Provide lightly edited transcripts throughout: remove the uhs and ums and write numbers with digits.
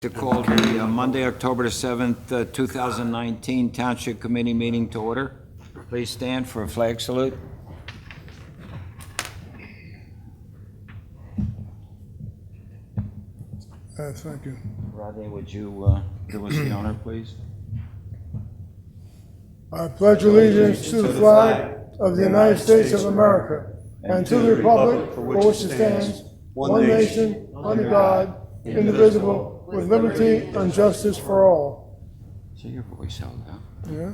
To call the Monday, October the 7th, 2019 Township Committee meeting to order. Please stand for a flag salute. Thank you. Rodney, would you do us the honor, please? I pledge allegiance to the flag of the United States of America and to the republic for which it stands, one nation, under God, indivisible, with liberty and justice for all. See your voice out loud. Yeah.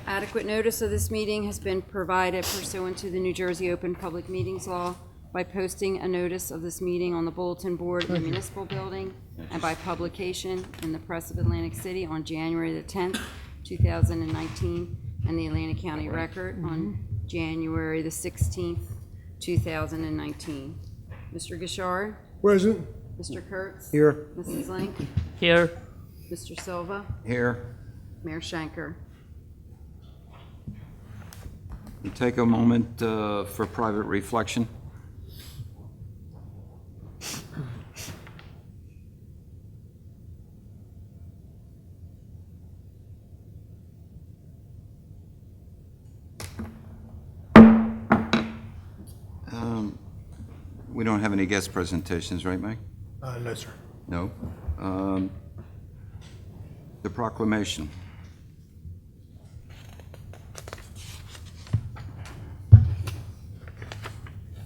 Adequate notice of this meeting has been provided pursuant to the New Jersey Open Public Meetings Law by posting a notice of this meeting on the bulletin board in the municipal building and by publication in the Press of Atlantic City on January the 10th, 2019, and the Atlantic County Record on January the 16th, 2019. Mr. Gishard? Present. Mr. Kurtz? Here. Mrs. Link? Here. Mr. Silva? Here. Mayor Schenker? We'll take a moment for private reflection. We don't have any guest presentations, right, Mike? No, sir. No. The proclamation.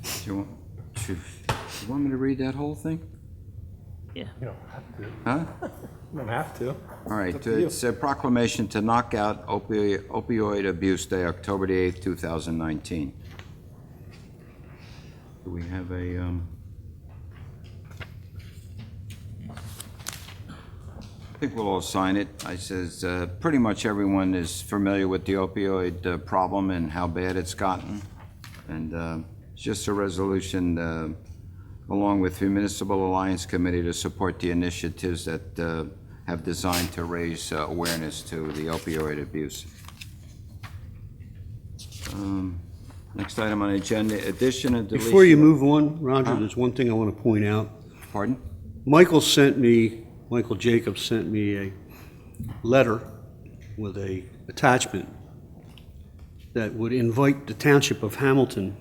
Do you want me to read that whole thing? Yeah. You don't have to. Huh? You don't have to. All right, up to you. it's a proclamation to knock out opioid abuse day, October the 8th, 2019. Do we have a, I think we'll all sign it. I says, pretty much everyone is familiar with the opioid problem and how bad it's gotten. And it's just a resolution along with the Municipal Alliance Committee to support the initiatives that have designed to raise awareness to the opioid abuse. Next item on the agenda, addition and deletion. Before you move on, Roger, there's one thing I want to point out. Pardon? Michael Jacobs sent me a letter with a attachment that would invite the Township of Hamilton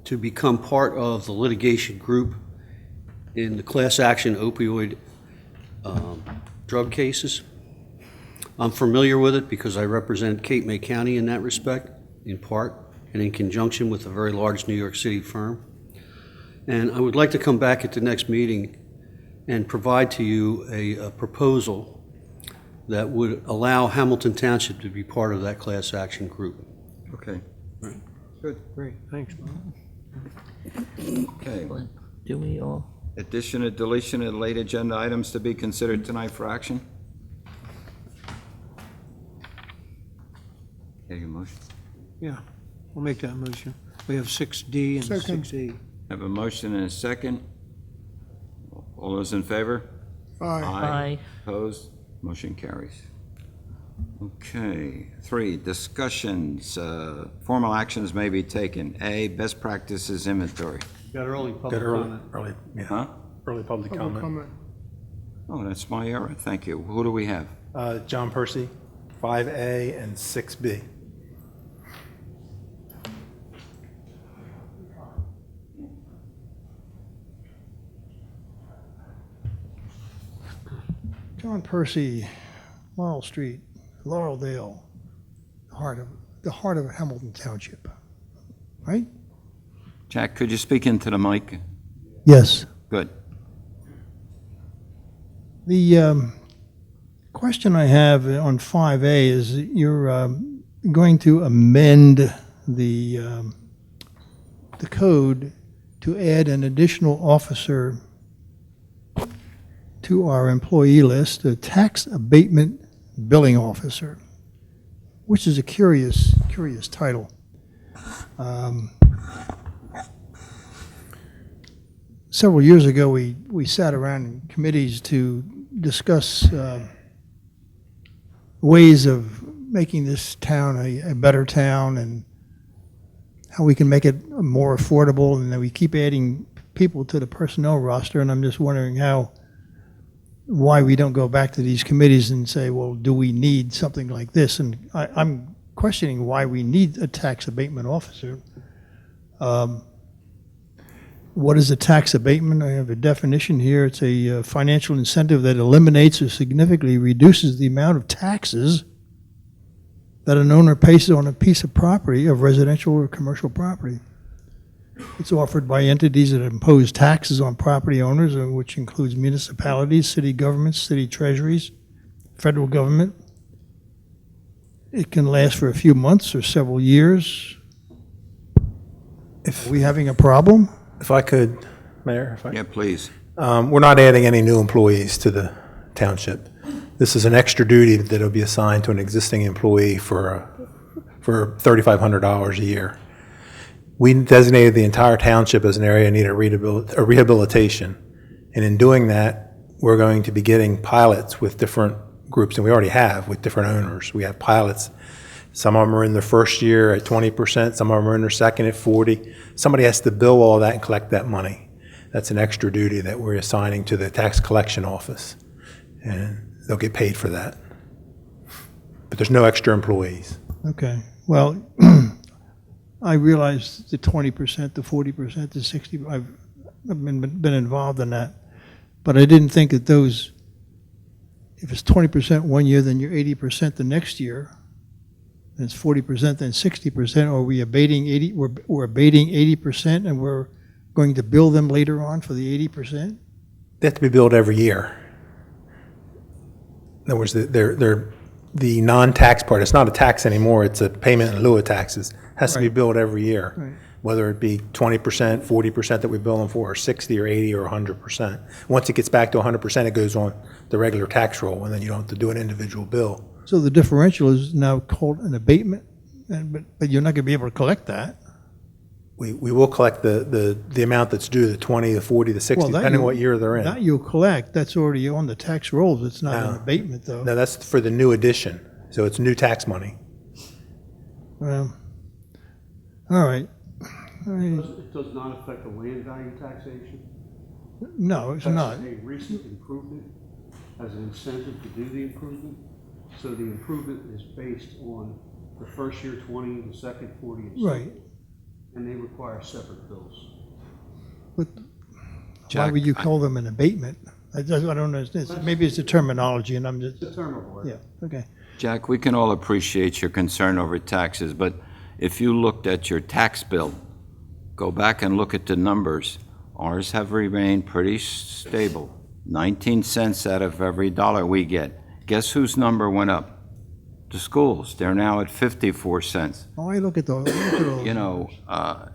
to become part of the litigation group in the class action opioid drug cases. I'm familiar with it because I represent Cape May County in that respect, in part, and in conjunction with a very large New York City firm. And I would like to come back at the next meeting and provide to you a proposal that would allow Hamilton Township to be part of that class action group. Okay. Right. Good. Great, thanks. Okay. Do we all? Addition and deletion of late agenda items to be considered tonight for action. Take a motion. Yeah, we'll make that motion. We have 6D and Second. 6E. Have a motion and a second. All those in favor? Aye. Aye. Opposed? Motion carries. Okay. 3, discussions. Formal actions may be taken. A, best practices inventory. Got early public Good comment. early, yeah, Huh? early public Public comment. comment. Oh, that's my error. Thank you. Who do we have? John Percy, 5A and 6B. John Percy, Laurel Street, Laureldale, the heart of Hamilton Township, right? Jack, could you speak into the mic? Yes. Good. The question I have on 5A is that you're going to amend the code to add an additional officer to our employee list, a tax abatement billing officer, which is a curious title. Several years ago, we sat around in committees to discuss ways of making this town a better town and how we can make it more affordable, and then we keep adding people to the personnel roster, and I'm just wondering how why we don't go back to these committees and say, well, do we need something like this? And I'm questioning why we need a tax abatement officer. What is a tax abatement? I have a definition here. It's a financial incentive that eliminates or significantly reduces the amount of taxes that an owner pays on a piece of property, of residential or commercial property. It's offered by entities that impose taxes on property owners, which includes municipalities, city governments, city treasuries, federal government. It can last for a few months or several years. Are we having a problem? If I could, Mayor, Yeah, please. we're not adding any new employees to the township. This is an extra duty that'll be assigned to an existing employee for $3,500 a year. We designated the entire township as an area in need of rehabilitation. And in doing that, we're going to be getting pilots with different groups, and we already have with different owners. We have pilots. Some of them are in their first year at 20%, some of them are in their second at 40. Somebody has to bill all that and collect that money. That's an extra duty that we're assigning to the tax collection office. And they'll get paid for that. But there's no extra employees. Okay, well, I realize the 20%, the 40%, the 60, I've been involved in that. But I didn't think that those, if it's 20% one year, then you're 80% the next year. And it's 40%, then 60%. Are we abating 80? We're abating 80%, and we're going to bill them later on for the 80%? They have to be billed every year. In other words, they're the non-tax part. It's not a tax anymore. It's a payment in lieu of taxes. Has to be Right. billed every year, Right. whether it be 20%, 40% that we bill them for, or 60 or 80 or 100%. Once it gets back to 100%, it goes on the regular tax roll, and then you don't have to do an individual bill. So the differential is now called an abatement, but you're not going to be able to collect that. We will collect the amount that's due, the 20, the 40, the 60, Well, that depending you- what year they're in. That you'll collect. That's already on the tax rolls. It's not an No. abatement, though. No, that's for the new addition, so it's new tax money. Well, all right. I mean, It does not affect the land value taxation. no, it's not. That's a recent improvement as an incentive to do the improvement. So the improvement is based on the first year 20, the second 40, and 60. Right. And they require separate bills. But why Jack, would you call them an abatement? I don't know. Maybe it's a terminology, and I'm just, Determinable. yeah, okay. Jack, we can all appreciate your concern over taxes, but if you looked at your tax bill, go back and look at the numbers. Ours have remained pretty stable. 19 cents out of every dollar we get. Guess whose number went up? The schools. They're now at 54 cents. Oh, I look at those. You know,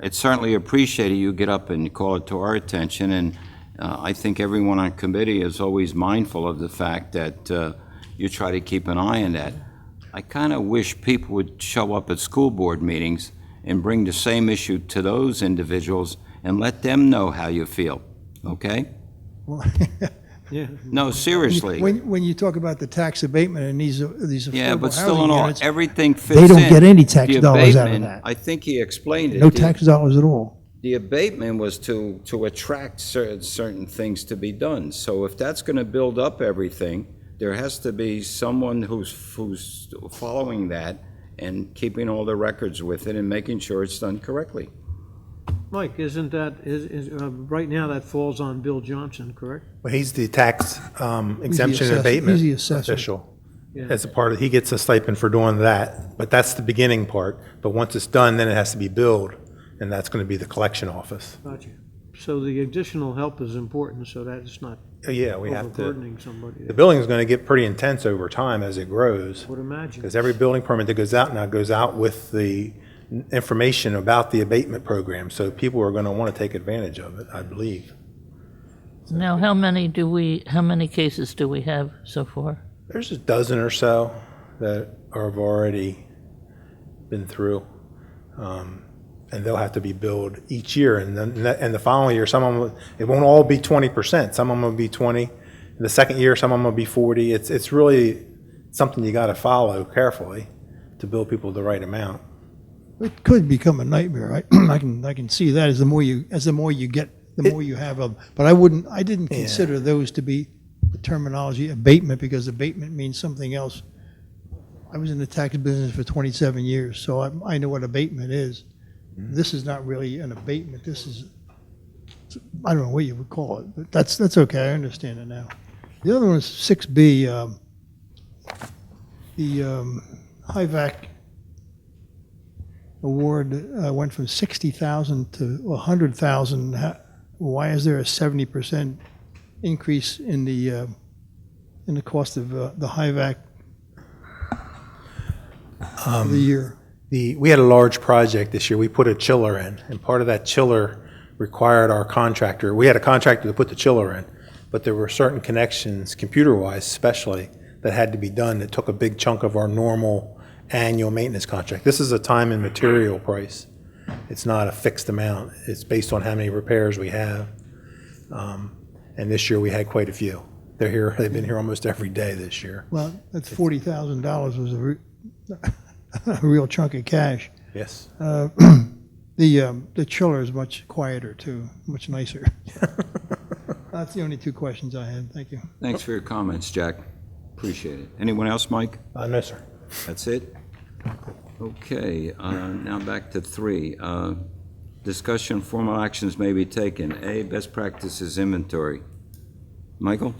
it's certainly appreciated you get up and call it to our attention, and I think everyone on committee is always mindful of the fact that you try to keep an eye on that. I kind of wish people would show up at school board meetings and bring the same issue to those individuals and let them know how you feel, okay? Well, Yeah. No, seriously. when you talk about the tax abatement and these Yeah, affordable but still housing in all, units, everything fits they don't in. get any tax The dollars out of abatement, that. I think he explained it. no The- tax dollars at all. The abatement was to attract certain things to be done. So if that's going to build up everything, there has to be someone who's following that and keeping all the records with it and making sure it's done correctly. Mike, isn't that, right now that falls on Bill Johnson, correct? Well, he's the tax exemption and assessor. abatement He's the assessor. official. Yeah. As a part of, he gets a stipend for doing that, but that's the beginning part. But once it's done, then it has to be billed, and that's going to be the collection office. Gotcha. So the additional help is important, so that it's not Yeah, we have to, overburdening somebody. the building is going to get pretty intense over time as it grows, I would imagine. because every building permit that goes out now goes out with the information about the abatement program, so people are going to want to take advantage of it, I believe. Now, how many cases do we have so far? There's a dozen or so that have already been through, and they'll have to be billed each year. And then and the following year, some of them, it won't all be 20%. Some of them will be 20. The second year, some of them will be 40. It's really something you got to follow carefully to bill people the right amount. It could become a nightmare. I can see that as the more you get, the more you have of. But I didn't consider those to be the terminology abatement, because abatement means something else. I was in the tax business for 27 years, so I know what abatement is. This is not really an abatement. This is, I don't know what you would call it, but that's okay. I understand it now. The other one is 6B, the high vac award went from 60,000 to 100,000. Why is there a 70% increase in the cost of the high vac of the year? We had a large project this year. We put a chiller in, and part of that chiller required our contractor. We had a contractor to put the chiller in, but there were certain connections, computer-wise especially, that had to be done that took a big chunk of our normal annual maintenance contract. This is a time and material price. It's not a fixed amount. It's based on how many repairs we have. And this year we had quite a few. They're here. They've been here almost every day this year. Well, that's $40,000 was a real chunk of cash. Yes. The chiller is much quieter too, much nicer. That's the only two questions I had. Thank you. Thanks for your comments, Jack. Appreciate it. Anyone else, Mike? No, sir. That's it? Okay, now back to 3. Discussion, formal actions may be taken. A, best practices inventory. Michael?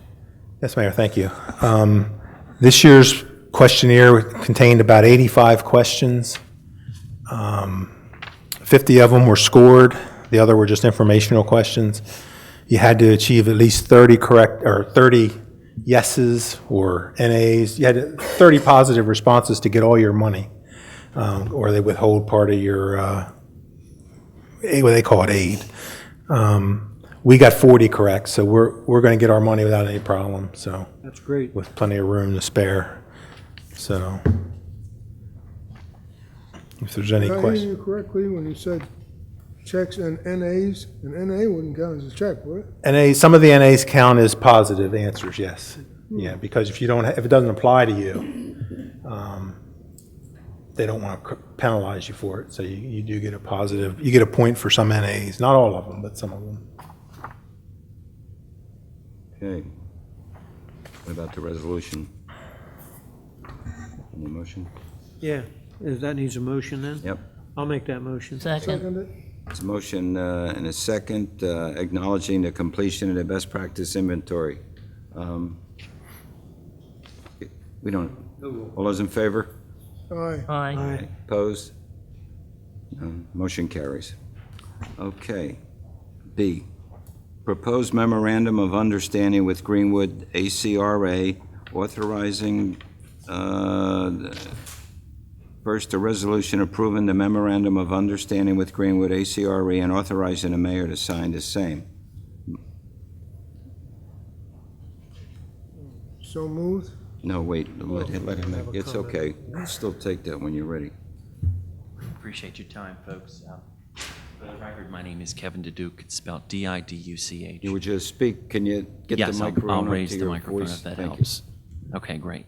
Yes, Mayor, thank you. This year's questionnaire contained about 85 questions. 50 of them were scored. The other were just informational questions. You had to achieve at least 30 correct, or 30 yeses or NAs. You had 30 positive responses to get all your money, or they withhold part of your, what they call it, aid. We got 40 correct, so we're going to get our money without any problem. So That's great. with plenty of room to spare. So if there's any Did I hear questions. you correctly when you said checks and NAs? An NA wouldn't count as a check, would it? NA, some of the NAs count as positive answers, yes. Yeah, because if you don't, if it doesn't apply to you, they don't want to penalize you for it. So you do get a positive, you get a point for some NAs, not all of them, but some of them. Okay. What about the resolution? Any motion? Yeah, that needs a motion then? Yep. I'll make that motion. Second. Second it? It's a motion and a second acknowledging the completion of the best practice inventory. We don't, all those in favor? Aye. Aye. Opposed? None. Motion carries. Okay. B, proposed memorandum of understanding with Greenwood ACRA authorizing, first, a resolution approving the memorandum of understanding with Greenwood ACRA and authorizing the mayor to sign the same. So moved? No, wait, let him, it's okay. Still take that when you're ready. Appreciate your time, folks. For the record, my name is Kevin Duduch. It's spelled D-I-D-U-C-H. You would just speak, can you get the Yes, microphone I'll up to raise the your microphone voice? if that Thank you. helps. Okay, great.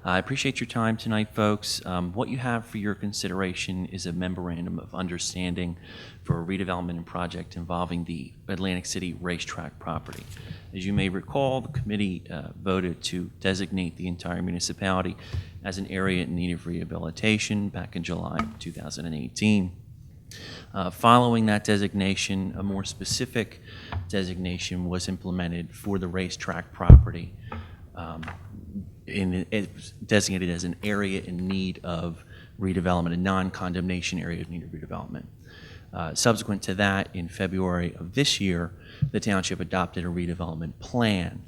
I appreciate your time tonight, folks. What you have for your consideration is a memorandum of understanding for a redevelopment project involving the Atlantic City racetrack property. As you may recall, the committee voted to designate the entire municipality as an area in need of rehabilitation back in July of 2018. Following that designation, a more specific designation was implemented for the racetrack property. It's designated as an area in need of redevelopment, a non-condemnation area of need of redevelopment. Subsequent to that, in February of this year, the township adopted a redevelopment plan.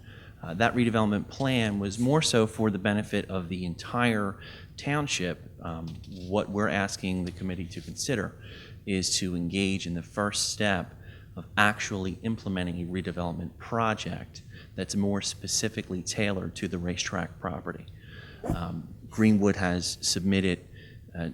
That redevelopment plan was more so for the benefit of the entire township. What we're asking the committee to consider is to engage in the first step of actually implementing a redevelopment project that's more specifically tailored to the racetrack property. Greenwood has submitted,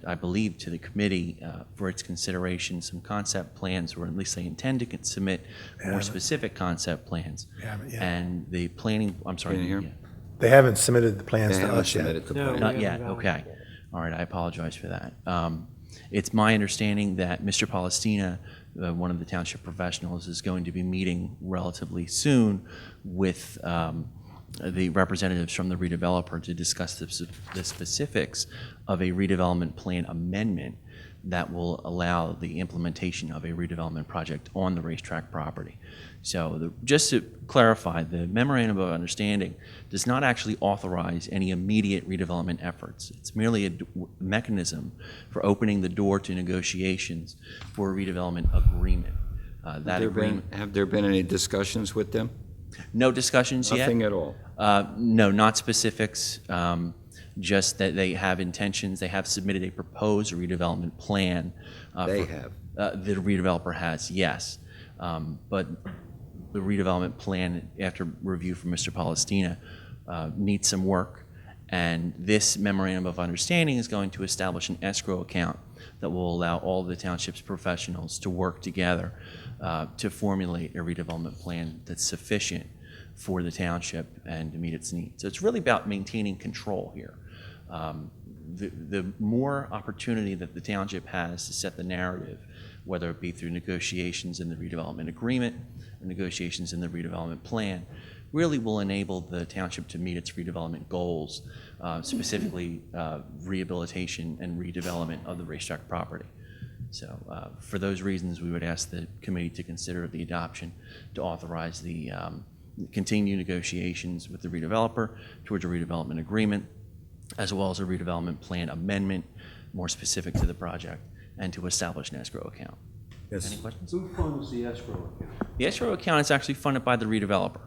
I believe, to the committee for its consideration some concept plans, or at least they intend to submit more specific concept plans. haven't yet. And the planning, I'm sorry. Can you hear? yeah. They haven't submitted the plans They to haven't us yet. submitted the No. plan. Not We yet, haven't got okay. All right, I apologize for that. It's my understanding that Mr. Palestina, one of the township professionals, is going to be meeting relatively soon with the representatives from the redeveloper to discuss the specifics of a redevelopment plan amendment that will allow the implementation of a redevelopment project on the racetrack property. So just to clarify, the memorandum of understanding does not actually authorize any immediate redevelopment efforts. It's merely a mechanism for opening the door to negotiations for a redevelopment agreement. That agreement. Have there been any discussions with them? No discussions yet. Nothing at all? No, not specifics, just that they have intentions. They have submitted a proposed redevelopment plan. They have? The redeveloper has, yes. But the redevelopment plan, after review from Mr. Palestina, needs some work. And this memorandum of understanding is going to establish an escrow account that will allow all of the township's professionals to work together to formulate a redevelopment plan that's sufficient for the township and to meet its needs. So it's really about maintaining control here. The more opportunity that the township has to set the narrative, whether it be through negotiations in the redevelopment agreement or negotiations in the redevelopment plan, really will enable the township to meet its redevelopment goals, specifically rehabilitation and redevelopment of the racetrack property. So for those reasons, we would ask the committee to consider the adoption to authorize the continued negotiations with the redeveloper towards a redevelopment agreement, as well as a redevelopment plan amendment more specific to the project, and to establish an escrow account. Yes. Any questions? Who funds the escrow account? The escrow account is actually funded by the redeveloper.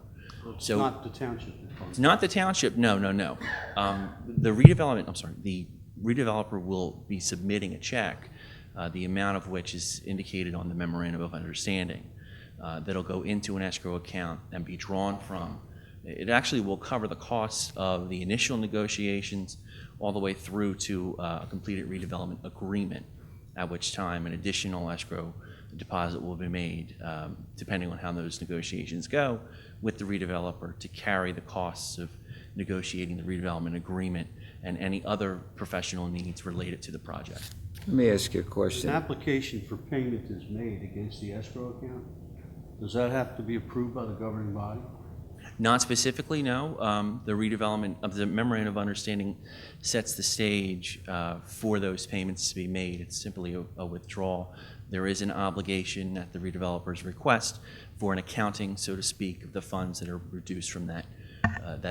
It's So- not the township that funds It's not the township, no. The redeveloper will be submitting a check, the amount of which is indicated on the memorandum of understanding, that'll go into an escrow account and be drawn from. It actually will cover the costs of the initial negotiations all the way through to a completed redevelopment agreement, at which time an additional escrow deposit will be made, depending on how those negotiations go, with the redeveloper to carry the costs of negotiating the redevelopment agreement and any other professional needs related to the project. Let me ask you a An question. application for payment is made against the escrow account. Does that have to be approved by the governing body? Not specifically, no. The redevelopment of the memorandum of understanding sets the stage for those payments to be made. It's simply a withdrawal. There is an obligation at the redeveloper's request for an accounting, so to speak, of the funds that are reduced from that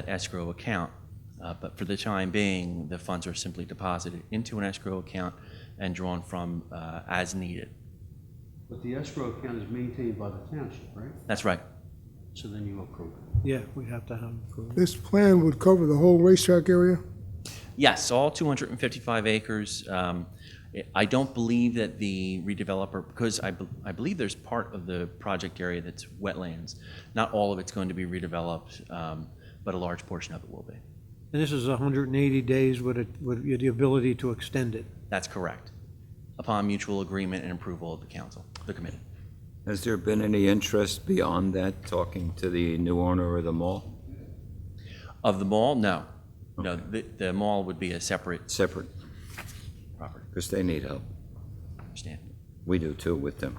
escrow account. But for the time being, the funds are simply deposited into an escrow account and drawn from as needed. But the escrow account is maintained by the township, right? That's right. So then you approve it. Yeah, we have to have approval. This plan would cover the whole racetrack area? Yes, all 255 acres. I don't believe that the redeveloper, because I believe there's part of the project area that's wetlands. Not all of it's going to be redeveloped, but a large portion of it will be. And this is 180 days with the ability to extend it. That's correct, upon mutual agreement and approval of the council, the committee. Has there been any interest beyond that, talking to the new owner of the mall? Of the mall, no. No, the mall would be a separate Separate, property, because they need help. I understand. We do too with them.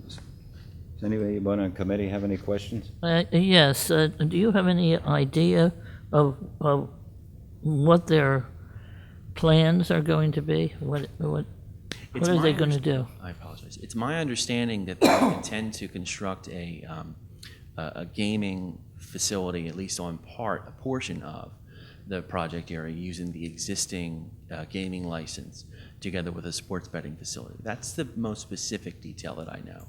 Does anybody on committee have any questions? Yes, do you have any idea of what their plans are going to be? What It's are my they going to underst- do? I apologize. It's my understanding that they intend to construct a gaming facility, at least on a portion of the project area, using the existing gaming license together with a sports betting facility. That's the most specific detail that I know.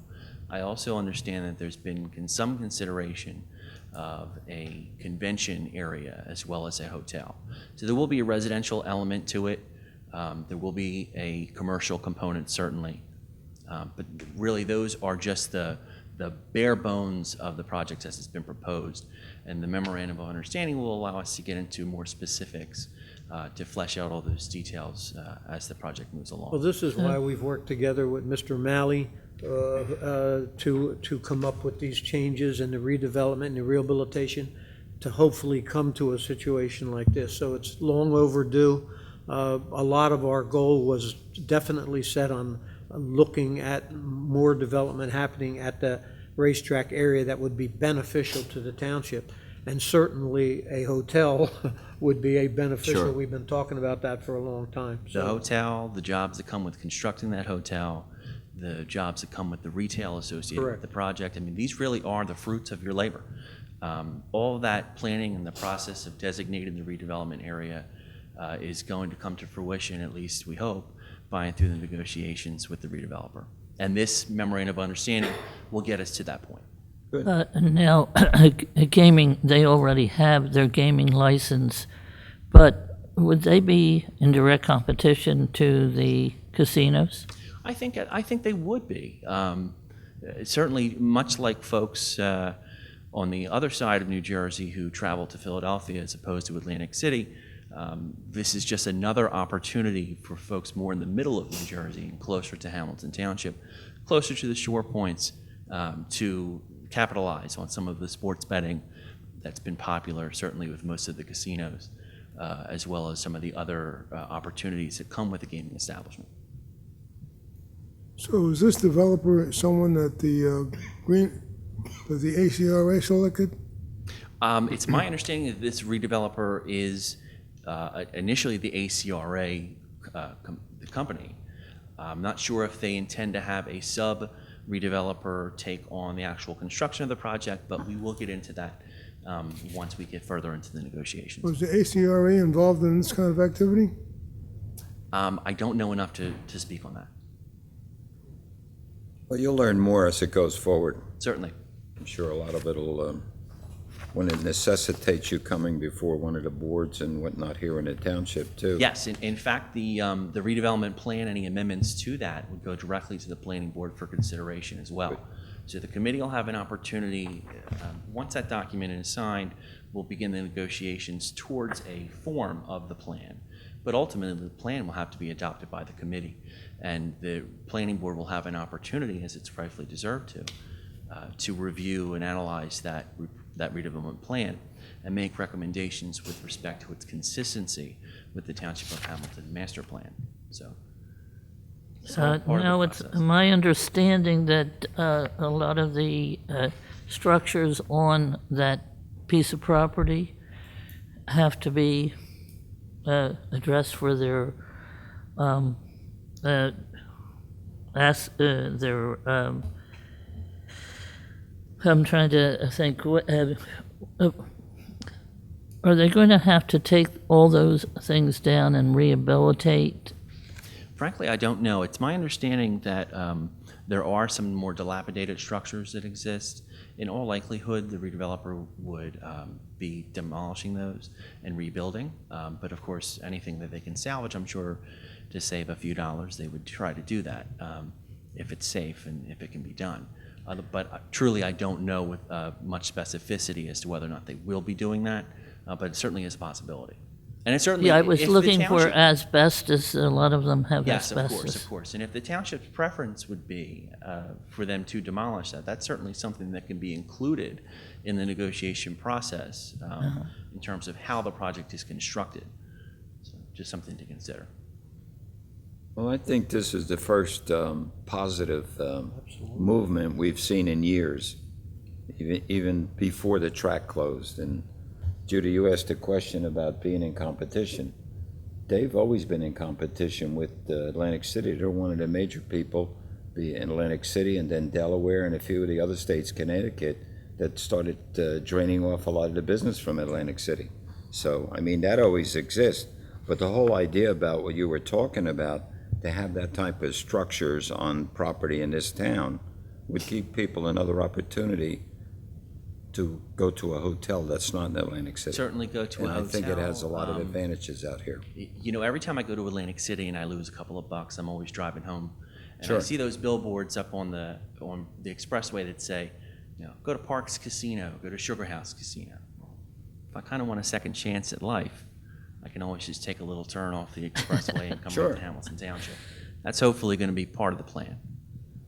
I also understand that there's been some consideration of a convention area as well as a hotel. So there will be a residential element to it. There will be a commercial component, certainly. But really, those are just the bare bones of the project as it's been proposed. And the memorandum of understanding will allow us to get into more specifics to flesh out all those details as the project moves along. Well, this is why we've worked together with Mr. Malley to come up with these changes and the redevelopment and the rehabilitation to hopefully come to a situation like this. So it's long overdue. A lot of our goal was definitely set on looking at more development happening at the racetrack area that would be beneficial to the township. And certainly a hotel would be a beneficial. Sure. We've been talking about that for a long time. The So hotel, the jobs that come with constructing that hotel, the jobs that come with the retail associated Correct. with the project, I mean, these really are the fruits of your labor. All that planning and the process of designating the redevelopment area is going to come to fruition, at least we hope, by and through the negotiations with the redeveloper. And this memorandum of understanding will get us to that point. Now, gaming, they already have their gaming license, but would they be in direct competition to the casinos? I think they would be. Certainly, much like folks on the other side of New Jersey who travel to Philadelphia as opposed to Atlantic City, this is just another opportunity for folks more in the middle of New Jersey and closer to Hamilton Township, closer to the shore points, to capitalize on some of the sports betting that's been popular, certainly with most of the casinos, as well as some of the other opportunities that come with a gaming establishment. So is this developer someone that the ACRA selected? It's my understanding that this redeveloper is initially the ACRA the company. I'm not sure if they intend to have a sub redeveloper take on the actual construction of the project, but we will get into that once we get further into the negotiations. Was the ACRA involved in this kind of activity? I don't know enough to speak on that. Well, you'll learn more as it goes forward. Certainly. I'm sure a lot of it'll, when it necessitates you coming before one of the boards and whatnot here in the township too. Yes, in fact, the redevelopment plan, any amendments to that would go directly to the planning board for consideration as well. So the committee will have an opportunity, once that document is signed, we'll begin the negotiations towards a form of the plan. But ultimately, the plan will have to be adopted by the committee. And the planning board will have an opportunity, as it's rightfully deserved to review and analyze that redevelopment plan and make recommendations with respect to its consistency with the Township of Hamilton master plan. So, it's all part of No, the it's process. my understanding that a lot of the structures on that piece of property have to be addressed for their I'm trying to think. Are they going to have to take all those things down and rehabilitate? Frankly, I don't know. It's my understanding that there are some more dilapidated structures that exist. In all likelihood, the redeveloper would be demolishing those and rebuilding. But of course, anything that they can salvage, I'm sure, to save a few dollars, they would try to do that if it's safe and if it can be done. But truly, I don't know with much specificity as to whether or not they will be doing that, but it certainly is a possibility. And it certainly, Yeah, I was if the looking for township- asbestos. A lot of them have Yes, asbestos. of course. And if the township's preference would be for them to demolish that, that's certainly something that can be included in the negotiation process in terms of how the project is constructed. So just something to consider. Well, I think this is the first positive movement we've seen in years, even before the track closed. And Judy, you asked a question about being in competition. They've always been in competition with Atlantic City. They're one of the major people, in Atlantic City and then Delaware and a few of the other states, Connecticut, that started draining off a lot of the business from Atlantic City. So, I mean, that always exists. But the whole idea about what you were talking about, to have that type of structures on property in this town, would give people another opportunity to go to a hotel that's not in Atlantic City. Certainly go to a And hotel. I think it has a lot of advantages out here. You know, every time I go to Atlantic City and I lose a couple of bucks, I'm always driving home. And I Sure. see those billboards up on the expressway that say, you know, go to Parks Casino, go to Sugar House Casino. If I kind of want a second chance at life, I can always just take a little turn off the expressway and come Sure. up to Hamilton Township. That's hopefully going to be part of the plan.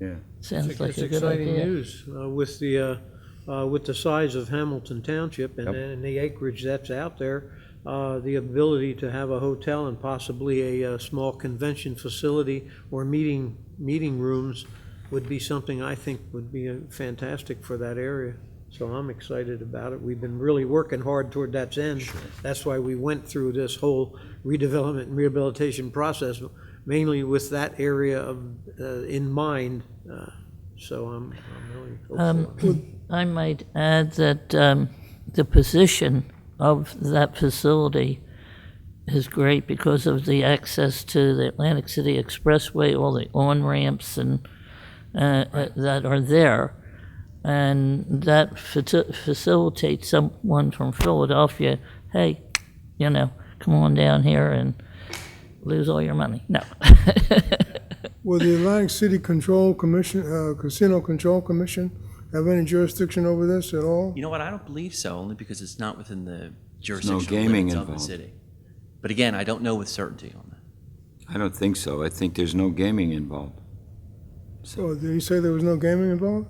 Yeah. Sounds like It's a good exciting idea. news with the size of Hamilton Township and the acreage that's out there. The ability to have a hotel and possibly a small convention facility or meeting rooms would be something I think would be fantastic for that area. So I'm excited about it. We've been really working hard toward that end. That's why we went through this whole redevelopment and rehabilitation process, mainly with that area of, in mind. So I'm really hopeful. I might add that the position of that facility is great because of the access to the Atlantic City Expressway, all the on-ramps and that are there. And that facilitates someone from Philadelphia, hey, come on down here and lose all your money. No. Will the Atlantic City Control Commission, Casino Control Commission have any jurisdiction over this at all? You know what, I don't believe so, only because it's not within the no jurisdictional gaming limits of the involved. city. But again, I don't know with certainty on that. I don't think so. I think there's no gaming involved. Oh, did he say there was no gaming involved?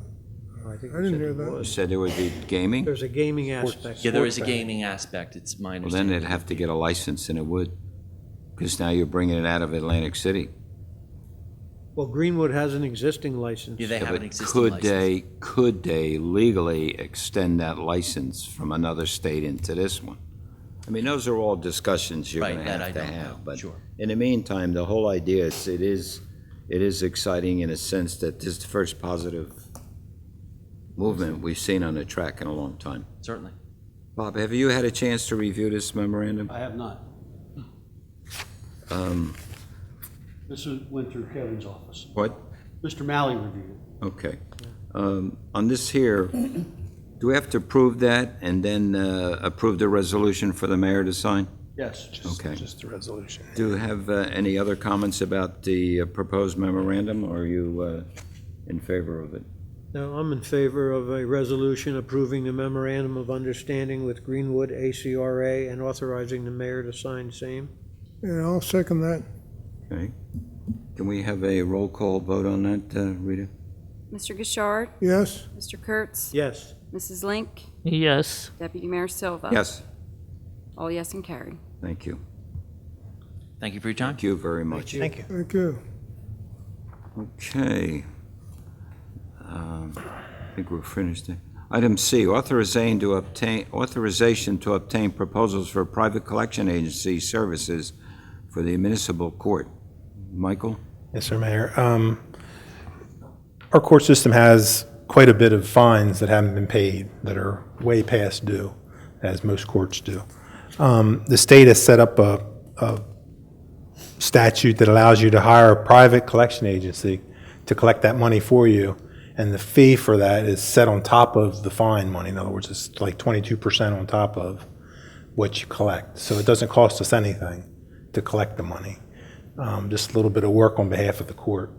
I think I didn't said hear it that. You was. said there would be gaming? There's a gaming aspect. Yeah, there is a Sport betting. gaming aspect, it's my Well, then understanding. they'd have to get a license, and it would, because now you're bringing it out of Atlantic City. Well, Greenwood has an existing license. Yeah, they have But an existing could license. could they legally extend that license from another state into this one? I mean, those are all discussions you're Right, going to that I have to don't know, have. But sure. in the meantime, the whole idea is it is exciting in a sense that this is the first positive movement we've seen on the track in a long time. Certainly. Bob, have you had a chance to review this memorandum? I have not. This went through Kevin's office. What? Mr. Malley reviewed it. Okay. On this here, do we have to approve that and then approve the resolution for the mayor to sign? Yes. Okay. Just the resolution. Do you have any other comments about the proposed memorandum, or are you in favor of it? No, I'm in favor of a resolution approving the memorandum of understanding with Greenwood ACRA and authorizing the mayor to sign same. Yeah, I'll second that. Okay. Can we have a roll call vote on that, Rita? Mr. Gishard, Yes? Mr. Kurtz, Yes. Mrs. Link, Yes. Deputy Mayor Silva. Yes, All yes and carried. thank you. Thank you for your time. Thank you very much. Thank you. Thank you. Okay. I think we're finished there. Item C, authorization to obtain proposals for private collection agency services for the municipal court. Michael? Yes, sir, Mayor. Our court system has quite a bit of fines that haven't been paid, that are way past due, as most courts do. The state has set up a statute that allows you to hire a private collection agency to collect that money for you, and the fee for that is set on top of the fine money. In other words, it's like 22% on top of what you collect. So it doesn't cost us anything to collect the money. Just a little bit of work on behalf of the court.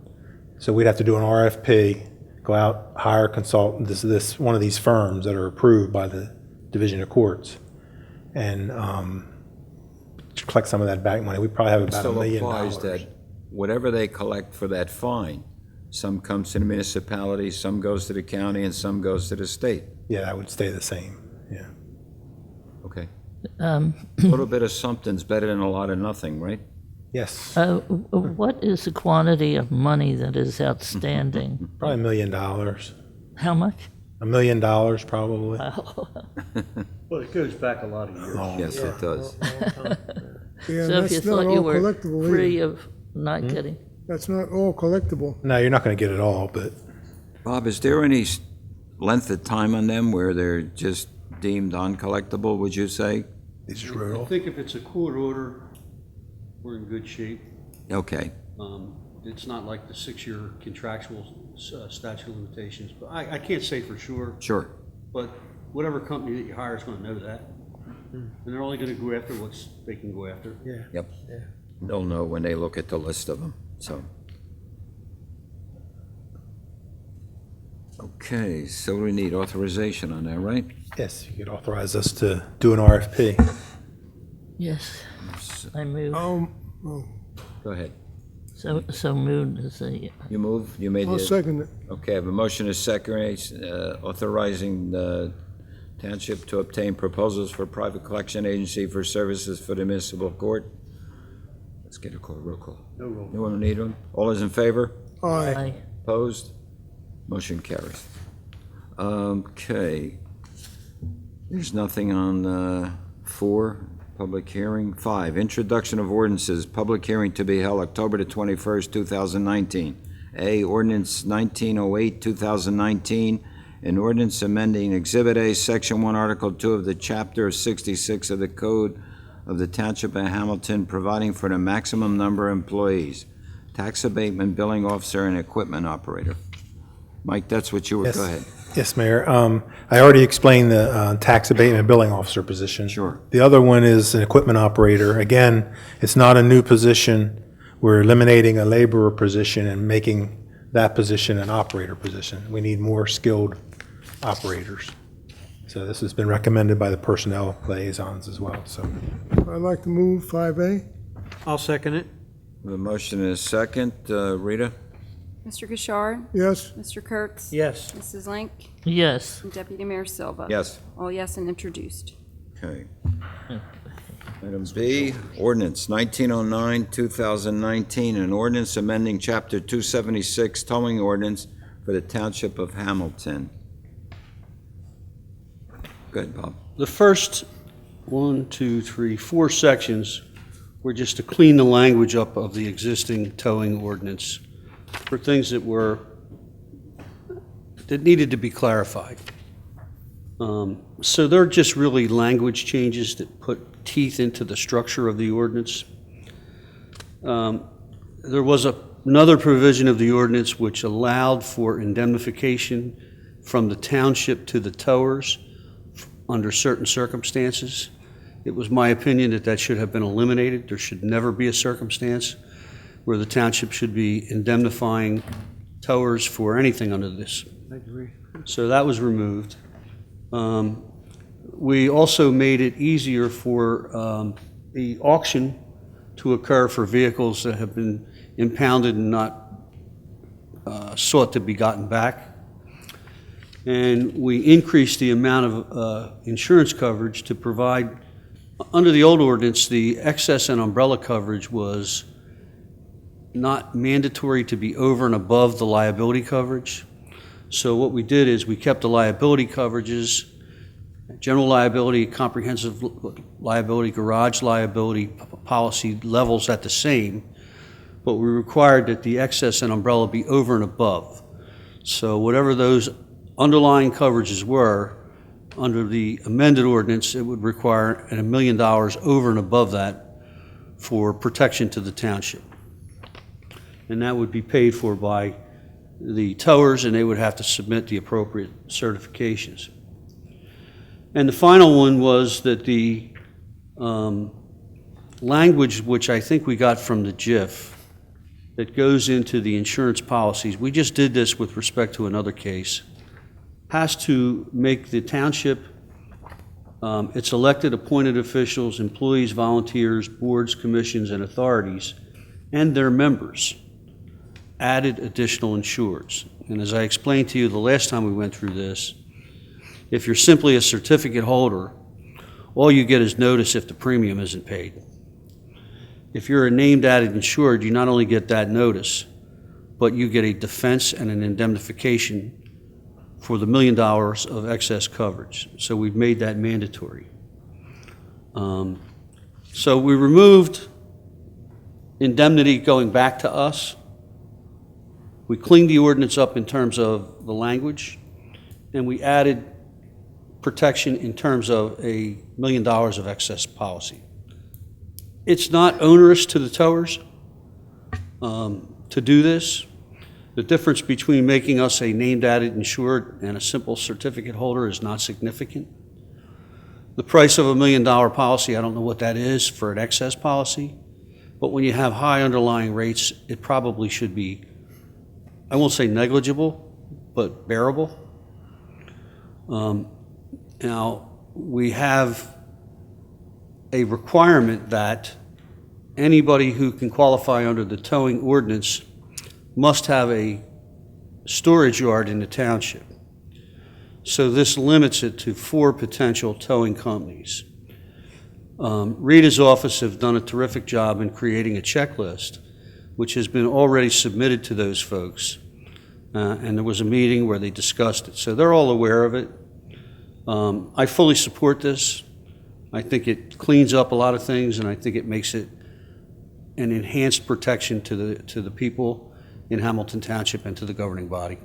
So we'd have to do an RFP, go out, hire a consultant, one of these firms that are approved by the Division of Courts, and collect some of that back money. We probably have about $1 Still million. applies that whatever they collect for that fine, some comes to the municipality, some goes to the county, and some goes to the state. Yeah, that would stay the same, yeah. Okay. A little bit of something's better than a lot of nothing, right? Yes, What is the quantity of money that is outstanding? probably $1 million. How much? $1 million, probably. Well, it goes back a lot of years. Yes, it does. Yeah, So if you that's not thought you all were collectible free either. of not getting, That's not all collectible. No, you're not going to get it all, but Bob, is there any length of time on them where they're just deemed uncollectible, would you say? it's just I rural. think if it's a court order, we're in good shape. Okay, It's not like the 6-year contractual statute of limitations, but I can't say for sure. sure. But whatever company that you hire is gonna know that. And they're only gonna go after what they can go after. Yeah. Yep. They'll know when they look at the list of them, so. Okay, so we need authorization on that, right? Yes, you could authorize us to do an RFP. yes, I move. Oh, Go ahead. So moved is the, You move, you made I'll the, second it. okay, I have a motion to second, authorizing the township to obtain proposals for private collection agency for services for the municipal court. Let's get a call, roll call. No roll. No one need one? All those in favor? Aye. I, Opposed? Motion carries. Okay, There's nothing on 4, public hearing. 5, introduction of ordinances, public hearing to be held October the 21st, 2019. A, ordinance 1908, 2019, an ordinance amending Exhibit A, Section 1, Article 2 of the Chapter 66 of the Code of the Township of Hamilton, providing for the maximum number of employees, tax abatement, billing officer, and equipment operator. Mike, that's what you were, Yes. go ahead. Yes, Mayor. I already explained the tax abatement billing officer position. Sure. The other one is an equipment operator. Again, it's not a new position. We're eliminating a laborer position and making that position an operator position. We need more skilled operators. So this has been recommended by the personnel liaisons as well, so. I'd like to move 5A. I'll second it. The motion is second. Rita? Mr. Gishard? Yes. Mr. Kurtz? Yes. Mrs. Link? Yes. And Deputy Mayor Silva? Yes. All yes and introduced. Okay. Item B, ordinance 1909, 2019, an ordinance amending Chapter 276 towing ordinance for the Township of Hamilton. Go ahead, Bob. The first 4 sections were just to clean the language up of the existing towing ordinance for things that needed to be clarified. So they're just really language changes that put teeth into the structure of the ordinance. There was another provision of the ordinance which allowed for indemnification from the township to the towers under certain circumstances. It was my opinion that that should have been eliminated. There should never be a circumstance where the township should be indemnifying towers for anything under this. I agree. So that was removed. We also made it easier for the auction to occur for vehicles that have been impounded and not sought to be gotten back. And we increased the amount of insurance coverage to provide, under the old ordinance, the excess and umbrella coverage was not mandatory to be over and above the liability coverage. So what we did is we kept the liability coverages, general liability, comprehensive liability, garage liability policy levels at the same, but we required that the excess and umbrella be over and above. So whatever those underlying coverages were, under the amended ordinance, it would require $1 million over and above that for protection to the township. And that would be paid for by the towers, and they would have to submit the appropriate certifications. And the final one was that the language, which I think we got from the JIF, that goes into the insurance policies, we just did this with respect to another case, has to make the township, its elected appointed officials, employees, volunteers, boards, commissions, and authorities, and their members added additional insureds. And as I explained to you the last time we went through this, if you're simply a certificate holder, all you get is notice if the premium isn't paid. If you're a named added insured, you not only get that notice, but you get a defense and an indemnification for the $1 million of excess coverage. So we've made that mandatory. So we removed indemnity going back to us. We cleaned the ordinance up in terms of the language, and we added protection in terms of $1 million of excess policy. It's not onerous to the towers to do this. The difference between making us a named added insured and a simple certificate holder is not significant. The price of $1 million policy, I don't know what that is for an excess policy, but when you have high underlying rates, it probably should be, I won't say negligible, but bearable. Now, we have a requirement that anybody who can qualify under the towing ordinance must have a storage yard in the township. So this limits it to 4 potential towing companies. Rita's office have done a terrific job in creating a checklist, which has been already submitted to those folks. And there was a meeting where they discussed it. So they're all aware of it. I fully support this. I think it cleans up a lot of things, and I think it makes it an enhanced protection to the people in Hamilton Township and to the governing body.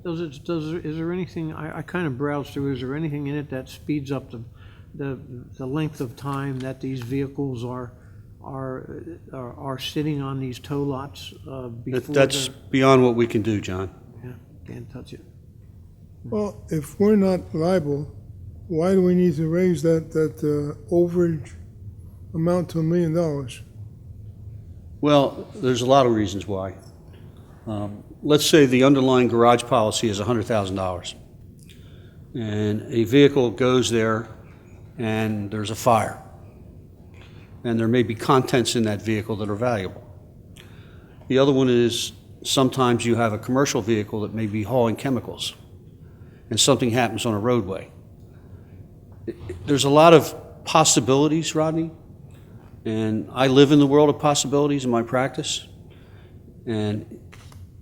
Is there anything, I kind of browsed through, is there anything in it that speeds up the length of time that these vehicles are sitting on these tow lots before That's beyond what we can do, John. yeah, can't touch it. Well, if we're not liable, why do we need to raise that overage amount to $1 million? Well, there's a lot of reasons why. Let's say the underlying garage policy is $100,000, and a vehicle goes there and there's a fire, and there may be contents in that vehicle that are valuable. The other one is sometimes you have a commercial vehicle that may be hauling chemicals, and something happens on a roadway. There's a lot of possibilities, Rodney, and I live in the world of possibilities in my practice, and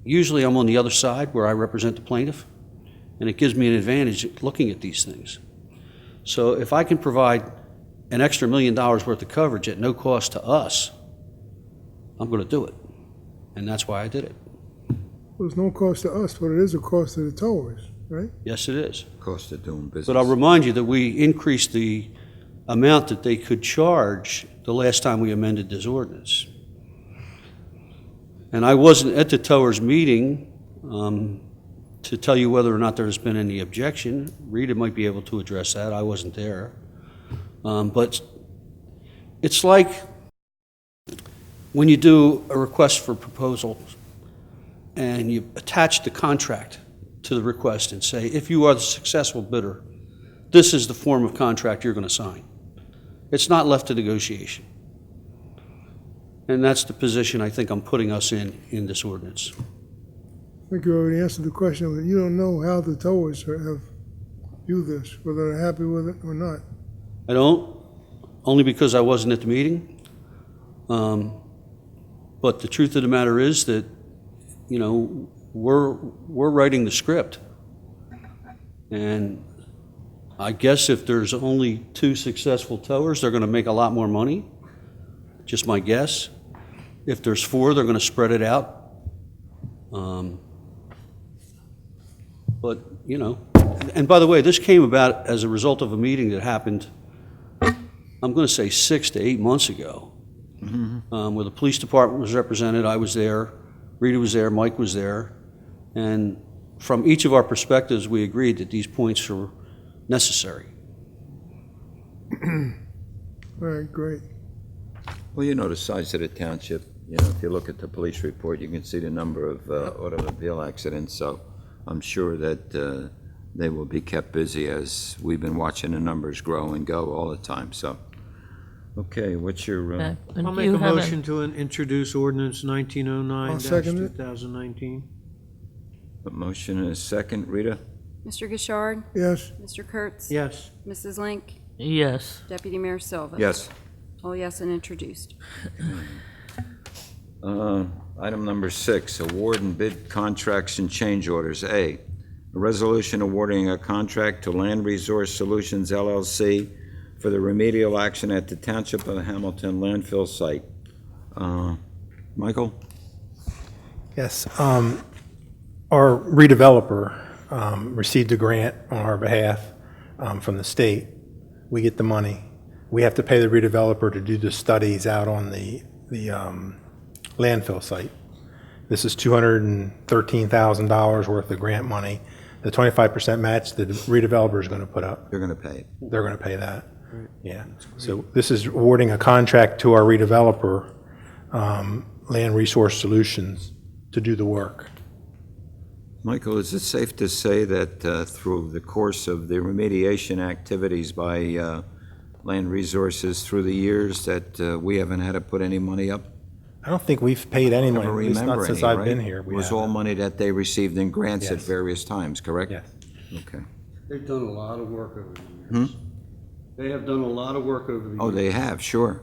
usually I'm on the other side where I represent the plaintiff, and it gives me an advantage looking at these things. So if I can provide an extra $1 million worth of coverage at no cost to us, I'm going to do it, and that's why I did it. There's no cost to us, but it is a cost to the towers, right? Yes, it is. Cost of doing business. But I'll remind you that we increased the amount that they could charge the last time we amended this ordinance. And I wasn't at the towers meeting to tell you whether or not there's been any objection. Rita might be able to address that. I wasn't there. But it's like when you do a request for proposal and you attach the contract to the request and say, if you are the successful bidder, this is the form of contract you're going to sign. It's not left to negotiation. And that's the position I think I'm putting us in this ordinance. I think you already answered the question, but you don't know how the towers have viewed this, whether they're happy with it or not. I don't, only because I wasn't at the meeting. But the truth of the matter is that, you know, we're writing the script. And I guess if there's only 2 successful towers, they're going to make a lot more money. Just my guess. If there's 4, they're going to spread it out. But, you know, and by the way, this came about as a result of a meeting that happened, I'm going to say 6 to 8 months ago, where the police department was represented. I was there, Rita was there, Mike was there, and from each of our perspectives, we agreed that these points were necessary. All right, great. Well, you know the size of the township. You know, if you look at the police report, you can see the number of automobile accidents. So I'm sure that they will be kept busy as we've been watching the numbers grow and go all the time. So, okay, what's your? I'll make a motion to introduce ordinance 1909-2019. I'll second it. A motion and a second. Rita? Mr. Gishard? Yes, Mr. Kurtz? Yes. Mrs. Link? Yes. Deputy Mayor Silva? Yes. All yes and introduced. Item number 6, award and bid contracts and change orders. A resolution awarding a contract to Land Resource Solutions LLC for the remedial action at the Township of Hamilton landfill site. Michael? Yes, our redeveloper received a grant on our behalf from the state. We get the money. We have to pay the redeveloper to do the studies out on the landfill site. This is $213,000 worth of grant money. The 25% match the redeveloper is going to put up. You're going to pay it. They're going to pay that. Yeah. So this is awarding a contract to our redeveloper, Land Resource Solutions, to do the work. Michael, is it safe to say that through the course of the remediation activities by Land Resources through the years that we haven't had to put any money up? I don't think we've paid any money, Never at least not remember since any, I've right? been here. It We was all haven't. money that they received in grants at Yes. various times, correct? Yes. Okay. They've done a lot of work over the years. They have done a lot of work over the years. Oh, they have, sure.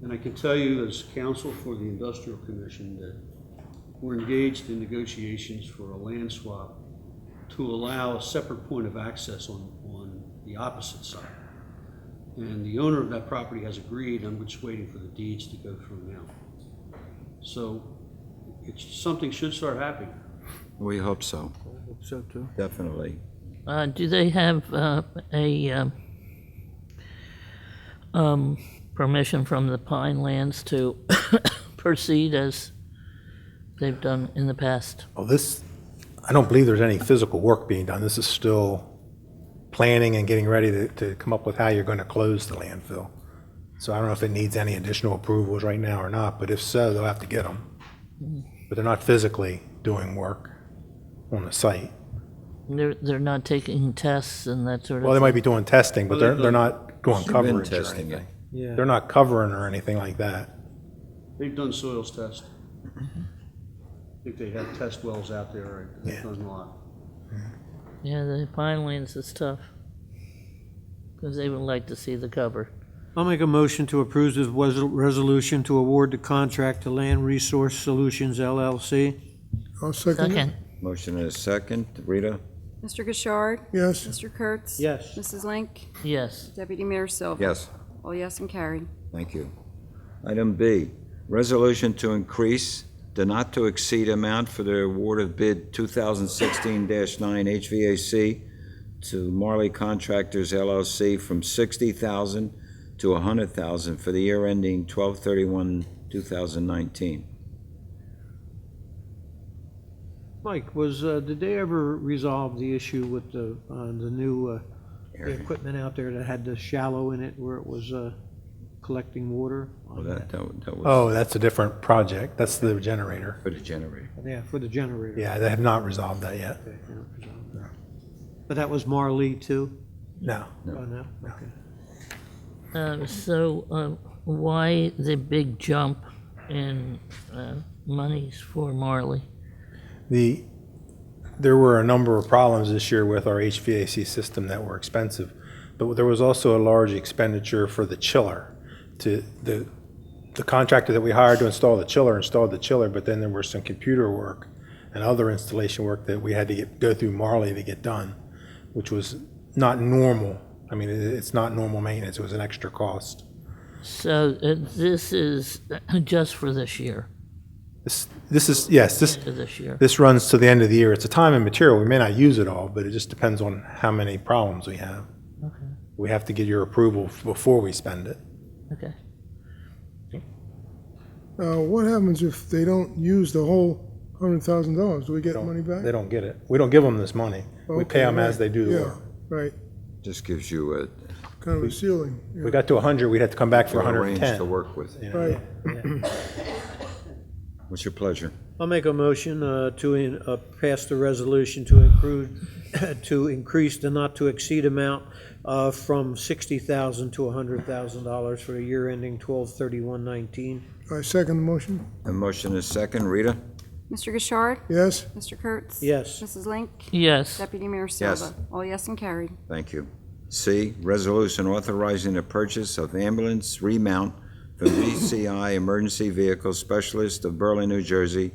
And I can tell you as counsel for the Industrial Commission that we're engaged in negotiations for a land swap to allow a separate point of access on the opposite side. And the owner of that property has agreed, I'm just waiting for the deeds to go through now. So something should start happening. We hope so, Hope so too. definitely. Do they have permission from the Pinelands to proceed as they've done in the past? Well, this, I don't believe there's any physical work being done. This is still planning and getting ready to come up with how you're going to close the landfill. So I don't know if it needs any additional approvals right now or not, but if so, they'll have to get them. But they're not physically doing work on the site. They're not taking tests and that sort of Well, they thing? might be doing testing, but they're not doing They've been coverage or testing it. anything. Yeah. They're not covering or anything like that. They've done soils test. I think they have test wells out there, right? They've Yeah. done a lot. Yeah, the Pinelands is tough, because they would like to see the cover. I'll make a motion to approve this resolution to award the contract to Land Resource Solutions LLC. I'll second it. Second, Motion and a second. Rita? Mr. Gishard? Yes, Mr. Kurtz? Yes. Mrs. Link? yes. Deputy Mayor Silva? Yes. All yes and carried. Thank you. Item B, resolution to increase the not-to-exceed amount for the award of bid 2016-9 HVAC to Marley Contractors LLC from $60,000 to $100,000 for the year ending 12/31/2019. Mike, did they ever resolve the issue with the new the equipment out there that had the shallow in it where it was collecting water? Well, that was Oh, that's a different project. That's the generator. for the generator. Yeah, for the generator. Yeah, they have not resolved that yet. Okay, they don't resolve that. But that was Marley too? No. Oh, no? Okay. So why the big jump in monies for Marley? There were a number of problems this year with our HVAC system that were expensive, but there was also a large expenditure for the chiller. The contractor that we hired to installed the chiller, but then there was some computer work and other installation work that we had to go through Marley to get done, which was not normal. I mean, it's not normal maintenance. It was an extra cost. So this is just for this year, This is, yes, for this year. this runs to the end of the year. It's a time and material. We may not use it all, but it just depends on how many problems we have. Okay, We have to get your approval before we spend it. okay. what happens if they don't use the whole $100,000? Do we get money back? They don't get it. We don't give them this money. We pay them as they do the Yeah, work. right, Just gives you a kind of a ceiling, yeah. We got to 100, we'd have to come back for a range to 110. work with. Right, What's your pleasure? I'll make a motion to pass the resolution to increase the not-to-exceed amount from $60,000 to $100,000 for the year ending 12/31/19. I second the motion. A motion is second. Rita? Mr. Gishard? Yes, Mr. Kurtz? Yes. Mrs. Link? Yes, Deputy Mayor Yes. Silva? All yes and carried. Thank you. C, resolution authorizing the purchase of ambulance remount from VCI Emergency Vehicle Specialist of Berlin, New Jersey,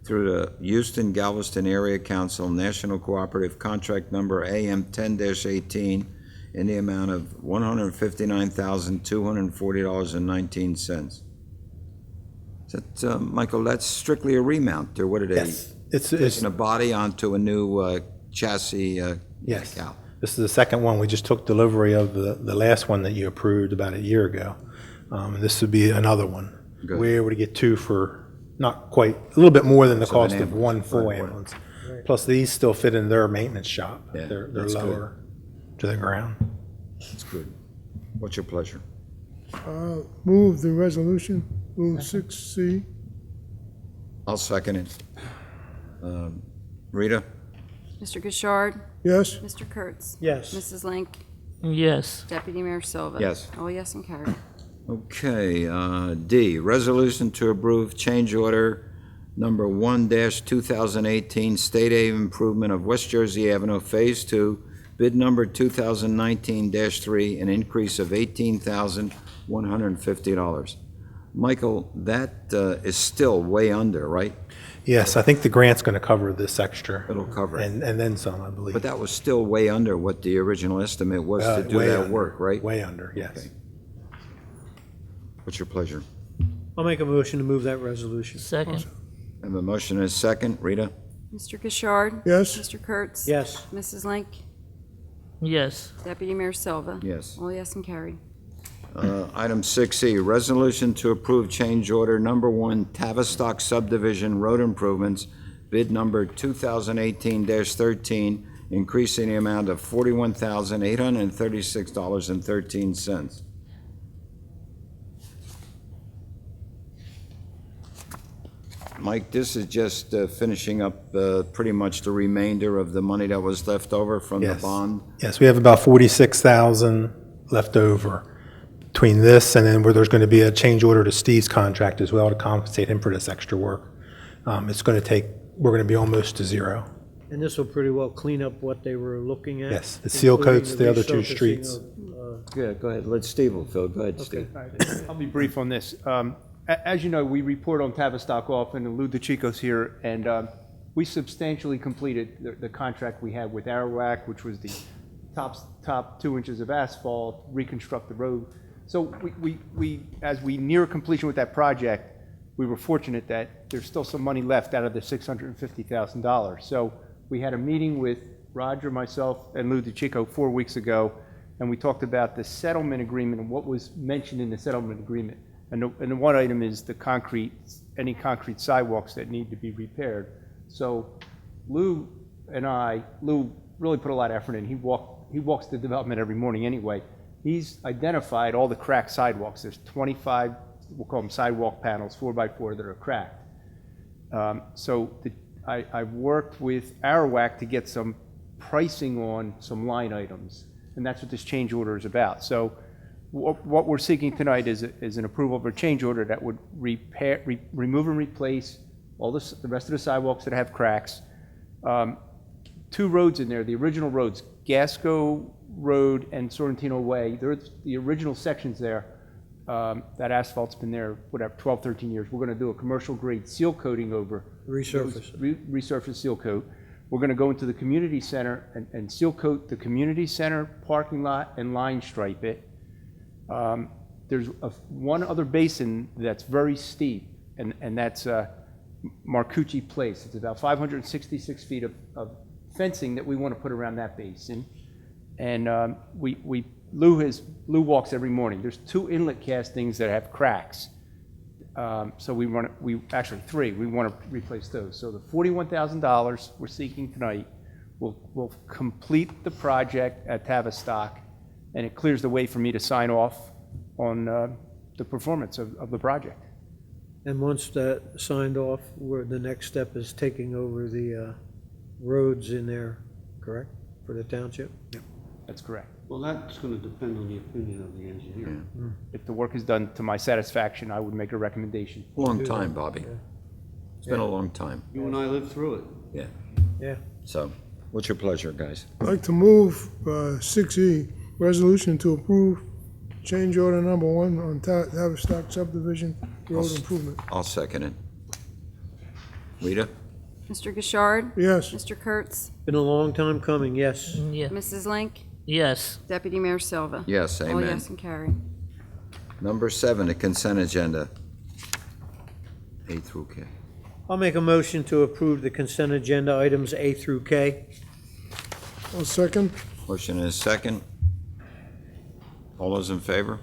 through the Houston Galveston Area Council National Cooperative Contract Number AM 10-18 in the amount of $159,240.19. Is that, Michael, that's strictly a remount, or what are they? Yes. It's, Taking a body onto a new chassis? yes. cow. This is the second one. We just took delivery of the last one that you approved about a year ago. And this would be another one. Good. We're able to get two for not quite, a little bit more than the So an cost of ambulance, one full right. ambulance. Plus, these still fit in their maintenance shop. Yeah, They're that's good. lower to the ground. That's good. What's your pleasure? move the resolution, move 6C. I'll second it. Rita? Mr. Gishard? Yes, Mr. Kurtz? Yes. Mrs. Link? yes. Deputy Mayor Silva? Yes. All yes and carried. Okay, D, resolution to approve change order number 1-2018, State Aid Improvement of West Jersey Avenue, Phase 2, bid number 2019-3, an increase of $18,150. Michael, that is still way under, right? Yes, I think the grant's going to cover this extra. It'll cover it. And then some, I believe. But that was still way under what the original estimate was to do Way that under, work, right? Way under, yes. Okay. What's your pleasure? I'll make a motion to move that resolution. Second, I have a motion and a second. Rita? Mr. Gishard? Yes. Mr. Kurtz? Yes. Mrs. Link? yes. Deputy Mayor Silva? Yes. All yes and carried. Item 6E, resolution to approve change order number 1 Tavistock subdivision road improvements, bid number 2018-13, increasing the amount of $41,836.13. Mike, this is just finishing up pretty much the remainder of the money that was left over from the Yes. bond. Yes, we have about 46,000 left over between this and then where there's going to be a change order to Steve's contract as well to compensate him for this extra work. It's going to take, we're going to be almost to zero. And this will pretty well clean up what they were looking at? Yes, the seal including coats the other two resurfacing streets. of, Yeah, go ahead. Let Steve will fill. Go ahead, Steve. I'll be brief on this. As you know, we report on Tavistock often, and Lou DeChico's here, and we substantially completed the contract we had with Arawak, which was the top 2 inches of asphalt, reconstruct the road. So we as we near completion with that project, we were fortunate that there's still some money left out of the $650,000. So we had a meeting with Roger, myself, and Lou DeChico 4 weeks ago, and we talked about the settlement agreement and what was mentioned in the settlement agreement. And the one item is any concrete sidewalks that need to be repaired. So Lou really put a lot of effort in. He walks the development every morning anyway. He's identified all the cracked sidewalks. There's 25, we'll call them sidewalk panels, 4x4 that are cracked. I've worked with Arawak to get some pricing on some line items, and that's what this change order is about. So what we're seeking tonight is an approval of a change order that would remove and replace all the rest of the sidewalks that have cracks. 2 roads in there, the original roads, Gasco Road and Sorrentino Way, there's the original sections there. That asphalt's been there, 12, 13 years. We're going to do a commercial grade seal coating over. Resurface. Resurface seal coat. We're going to go into the community center and seal coat the community center parking lot and line stripe it. There's one other basin that's very steep, and that's Marcucci Place. It's about 566 feet of fencing that we want to put around that basin. And Lou walks every morning. There's 2 inlet castings that have cracks. So actually 3. We want to replace those. So the $41,000 we're seeking tonight will complete the project at Tavistock, and it clears the way for me to sign off on the performance of the project. And once that signed off, the next step is taking over the roads in there, correct, for the township? That's correct. Well, that's going to depend on the opinion of the engineer. If the work is done to my satisfaction, I would make a recommendation. Long time, Bobby. It's been a long time. You and I lived through it. Yeah. Yeah. So, what's your pleasure, guys? I'd like to move 6E, resolution to approve change order number 1 on Tavistock subdivision road improvement. I'll second it. Rita? Mr. Gishard? Yes. Mr. Kurtz? Been a long time coming, yes. Yeah, Mrs. Link? yes. Deputy Mayor Silva? Yes, All amen. yes and carried. Number 7, the consent agenda. A through K. I'll make a motion to approve the consent agenda items A through K. I'll second. Motion is second. All those in favor?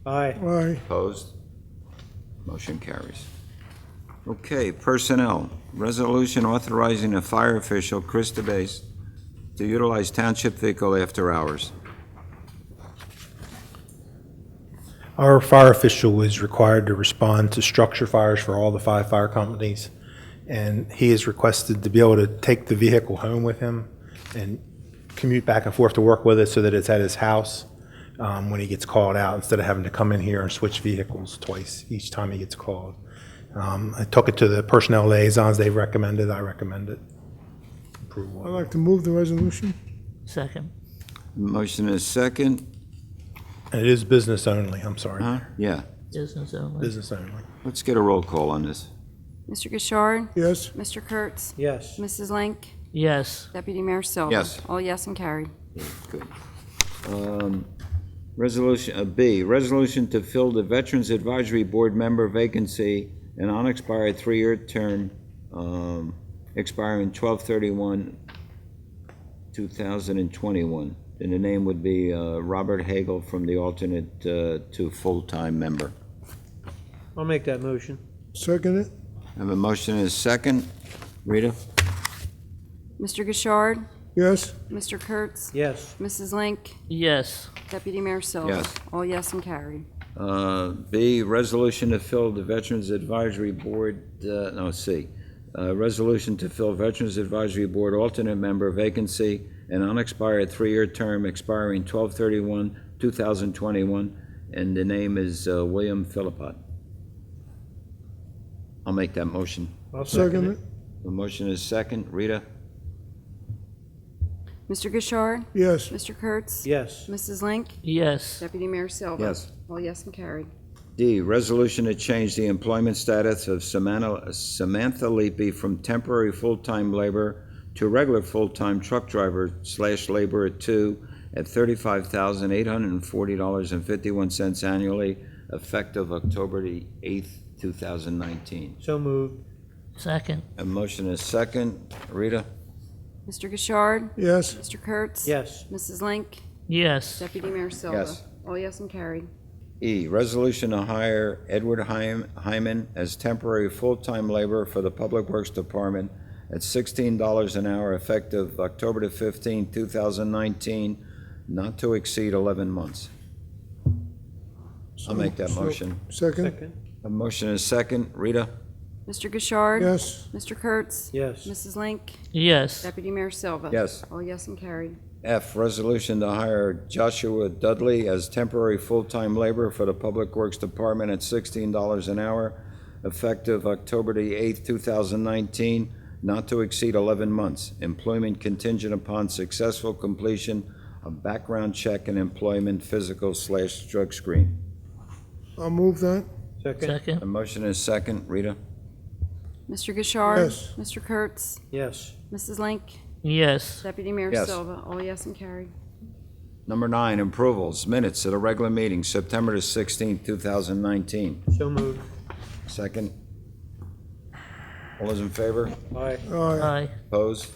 Aye. Aye. Opposed? Motion carries. Okay, personnel. Resolution authorizing a fire official, Chris DeBase, to utilize township vehicle after hours. Our fire official is required to respond to structure fires for all the 5 fire companies, and he is requested to be able to take the vehicle home with him and commute back and forth to work with it so that it's at his house when he gets called out, instead of having to come in here and switch vehicles twice each time he gets called. I took it to the personnel liaisons. They recommended, I recommend it. Approval. I'd like to move the resolution. Second, Motion is second. And it is business only, I'm sorry. Huh? Yeah. Business only. Business only. Let's get a roll call on this. Mr. Gishard? Yes. Mr. Kurtz? Yes. Mrs. Link? Yes. Deputy Mayor Silva? Yes. All yes and carried. Good. Resolution, B, resolution to fill the Veterans Advisory Board member vacancy, an unexpired three-year term, expiring 12/31/2021. And the name would be Robert Hagel from the alternate to full-time member. I'll make that motion. Second it? I have a motion and a second. Rita? Mr. Gishard? Yes. Mr. Kurtz? Yes. Mrs. Link? Yes. Deputy Mayor Silva? Yes. All yes and carried. B, resolution to fill the Veterans Advisory Board, C. Resolution to fill Veterans Advisory Board alternate member vacancy, an unexpired three-year term expiring 12/31/2021, and the name is William Philippot. I'll make that motion. I'll Second it? The motion is second. Rita? Mr. Gishard? Yes. Mr. Kurtz? Yes. Mrs. Link? Yes. Deputy Mayor Silva? Yes. All yes and carried. D, resolution to change the employment status of Samantha Leapy from temporary full-time labor to regular full-time truck driver / laborer 2 at $35,840.51 annually, effective October the 8th, 2019. So moved. Second. A motion is second. Rita? Mr. Gishard? Yes. Mr. Kurtz? Yes. Mrs. Link? Yes. Deputy Mayor Silva? Yes. All yes and carried. E, resolution to hire Edward Hyman as temporary full-time laborer for the Public Works Department at $16 an hour, effective October the 15th, 2019, not to exceed 11 months. I'll make that motion. Second? Second. A motion is second. Rita? Mr. Gishard? Yes. Mr. Kurtz? Yes. Mrs. Link? Yes. Deputy Mayor Silva? Yes. All yes and carried. F, resolution to hire Joshua Dudley as temporary full-time laborer for the Public Works Department at $16 an hour, effective October the 8th, 2019, not to exceed 11 months. Employment contingent upon successful completion of background check and employment physical / drug screen. I'll move that. Second. A Second. motion is second. Rita? Mr. Gishard? Yes. Mr. Kurtz? Yes. Mrs. Link? Yes. Deputy Mayor Yes. Silva? All yes and carried. Number 9, approvals, minutes of the regular meeting, September the 16th, 2019. So moved. Second. All those in favor? Aye. Aye. Aye. Opposed?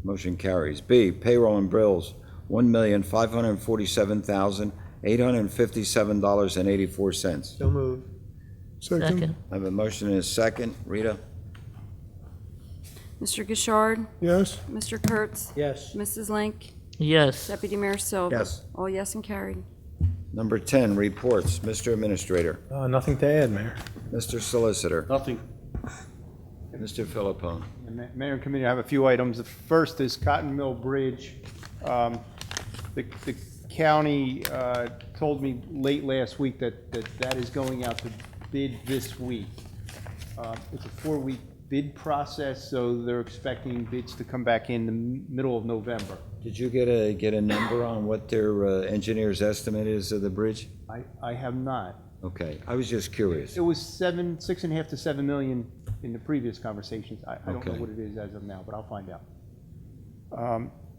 Motion carries. B, payroll and bills, $1,547,857.84. So moved. Second? Second. I have a motion and a second. Rita? Mr. Gishard? Yes. Mr. Kurtz? Yes. Mrs. Link? Yes. Deputy Mayor Silva? Yes. All yes and carried. Number 10, reports. Mr. Administrator, Nothing to add, Mayor. Mr. Solicitor, Nothing. Mr. Philippone. Mayor and Committee, I have a few items. The first is Cotton Mill Bridge. The county told me late last week that is going out to bid this week. It's a 4-week bid process, so they're expecting bids to come back in the middle of November. Did you get a number on what their engineer's estimate is of the bridge? I have not. Okay, I was just curious. It was 6.5 to 7 million in the previous conversations. I don't know Okay. what it is as of now, but I'll find out.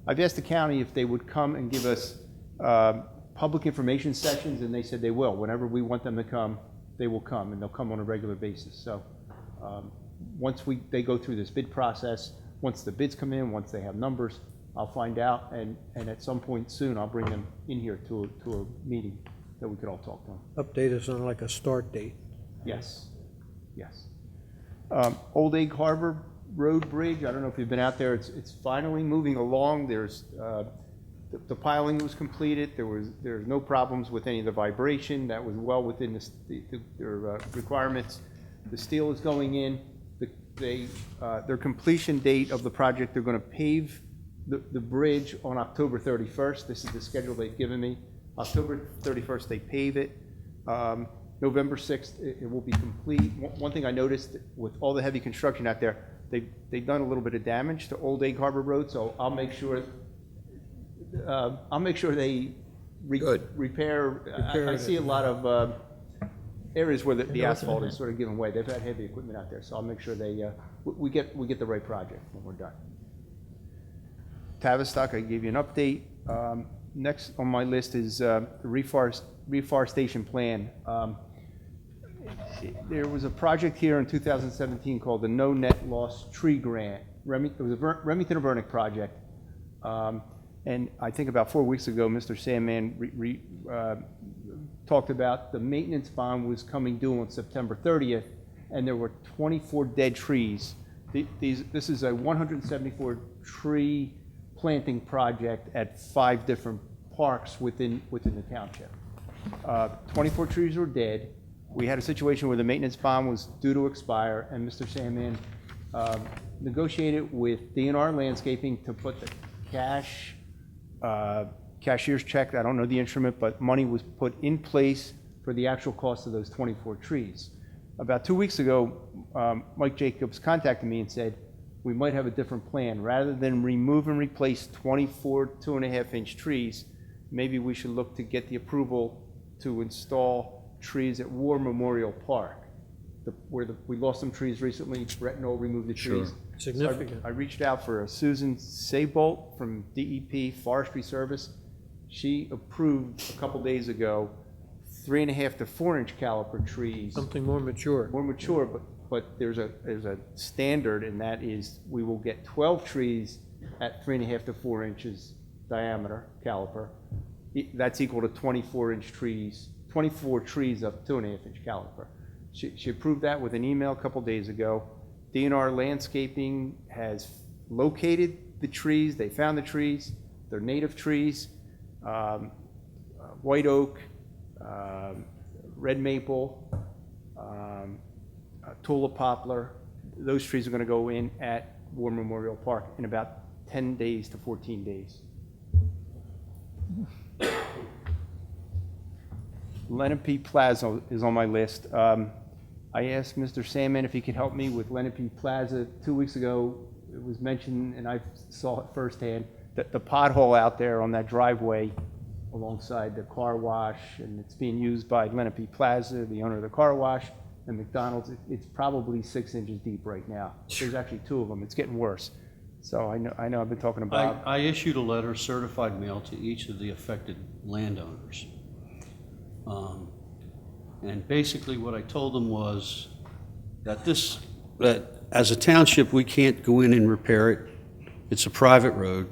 I've asked the county if they would come and give us public information sessions, and they said they will. Whenever we want them to come, they will come, and they'll come on a regular basis. So once they go through this bid process, once the bids come in, once they have numbers, I'll find out, and at some point soon, I'll bring them in here to a meeting that we could all talk to them. Update us on like a start date. Yes, yes. Old Egg Harbor Road Bridge, I don't know if you've been out there, it's finally moving along. There's, the piling was completed, there's no problems with any of the vibration, that was well within their requirements. The steel is going in, their completion date of the project, they're gonna pave the bridge on October 31st. This is the schedule they've given me. October 31st, they pave it. November 6th, it will be complete. One thing I noticed with all the heavy construction out there, they've done a little bit of damage to Old Egg Harbor Road, so I'll make sure they Good. repair. I see a lot of areas where the asphalt is sort of giving way. They've had heavy equipment out there, so I'll make sure we get the right project when we're done. Tavistock, I gave you an update. Next on my list is the reforestation plan. There was a project here in 2017 called the No Net Loss Tree Grant. It was a Remington and Vernick project. And I think about 4 weeks ago, Mr. Sandman talked about the maintenance bond was coming due on September 30th, and there were 24 dead trees. This is a 174 tree planting project at 5 different parks within the township. 24 trees were dead. We had a situation where the maintenance bond was due to expire, and Mr. Sandman negotiated with DNR Landscaping to put the cashier's check, I don't know the instrument, but money was put in place for the actual cost of those 24 trees. About 2 weeks ago, Mike Jacobs contacted me and said, we might have a different plan. Rather than remove and replace 24 2.5-inch trees, maybe we should look to get the approval to install trees at War Memorial Park, we lost some trees recently. Brett Knoll removed the trees. Significant. So I reached out for Susan Saybolt from DEP Forestry Service. She approved a couple days ago 3.5 to 4-inch caliper trees. Something more mature. More mature, but there's a standard, and that is we will get 12 trees at 3.5 to 4 inches diameter caliper. That's equal to 24-inch trees, 24 trees of 2.5-inch caliper. She approved that with an email a couple days ago. DNR Landscaping has located the trees. They found the trees. They're native trees. White oak, red maple, tulip poplar. Those trees are going to go in at War Memorial Park in about 10 days to 14 days. Lenape Plaza is on my list. I asked Mr. Sandman if he could help me with Lenape Plaza. 2 weeks ago, it was mentioned, and I saw it firsthand, that the pothole out there on that driveway alongside the car wash, and it's being used by Lenape Plaza, the owner of the car wash, and McDonald's. It's probably 6 inches deep right now. There's actually 2 of them. It's getting worse. So I know I've been talking about. I issued a letter, certified mail, to each of the affected landowners. And basically what I told them was that that as a township, we can't go in and repair it. It's a private road.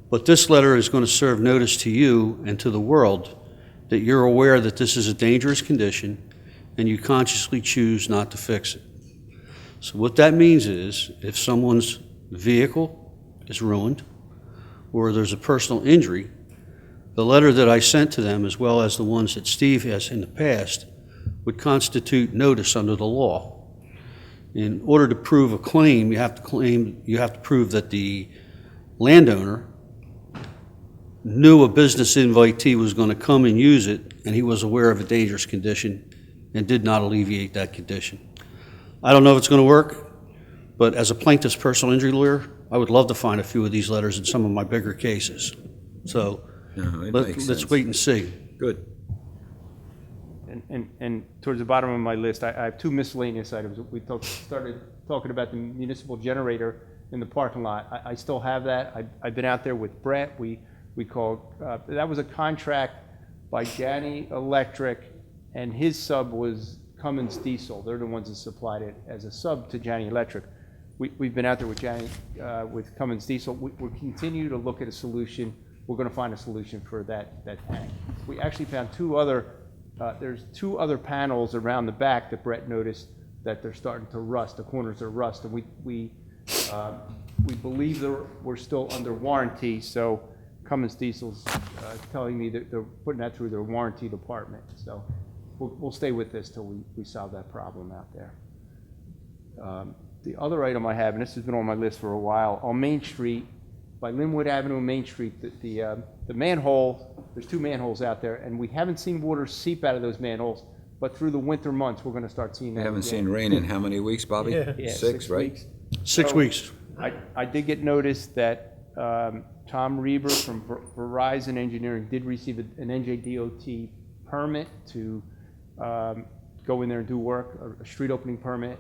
But this letter is going to serve notice to you and to the world that you're aware that this is a dangerous condition and you consciously choose not to fix it. So what that means is if someone's vehicle is ruined or there's a personal injury, the letter that I sent to them, as well as the ones that Steve has in the past, would constitute notice under the law. In order to prove a claim, you have to prove that the landowner knew a business invitee was going to come and use it, and he was aware of a dangerous condition and did not alleviate that condition. I don't know if it's going to work, but as a plaintiff's personal injury lawyer, I would love to find a few of these letters in some of my bigger cases. So let's wait and see. Good. And towards the bottom of my list, I have 2 miscellaneous items. We started talking about the municipal generator in the parking lot. I still have that. I've been out there with Brett. We called, that was a contract by Janney Electric, and his sub was Cummins Diesel. They're the ones that supplied it as a sub to Janney Electric. We've been out there with with Cummins Diesel. We'll continue to look at a solution. We're going to find a solution for that tank. We actually found there's 2 other panels around the back that Brett noticed that they're starting to rust. The corners are rust, and we believe we're still under warranty. So Cummins Diesel's telling me that they're putting that through their warranty department. So we'll stay with this till we solve that problem out there. The other item I have, and this has been on my list for a while, on Main Street, by Linwood Avenue and Main Street, the manhole, there's 2 manholes out there, and we haven't seen water seep out of those manholes, but through the winter months, we're going to start seeing that. We haven't again. seen rain in how many weeks, Bobby? Yeah. 6, right? weeks. 6 So, weeks. I did get notice that Tom Reber from Verizon Engineering did receive an NJDOT permit to go in there and do work, a street opening permit.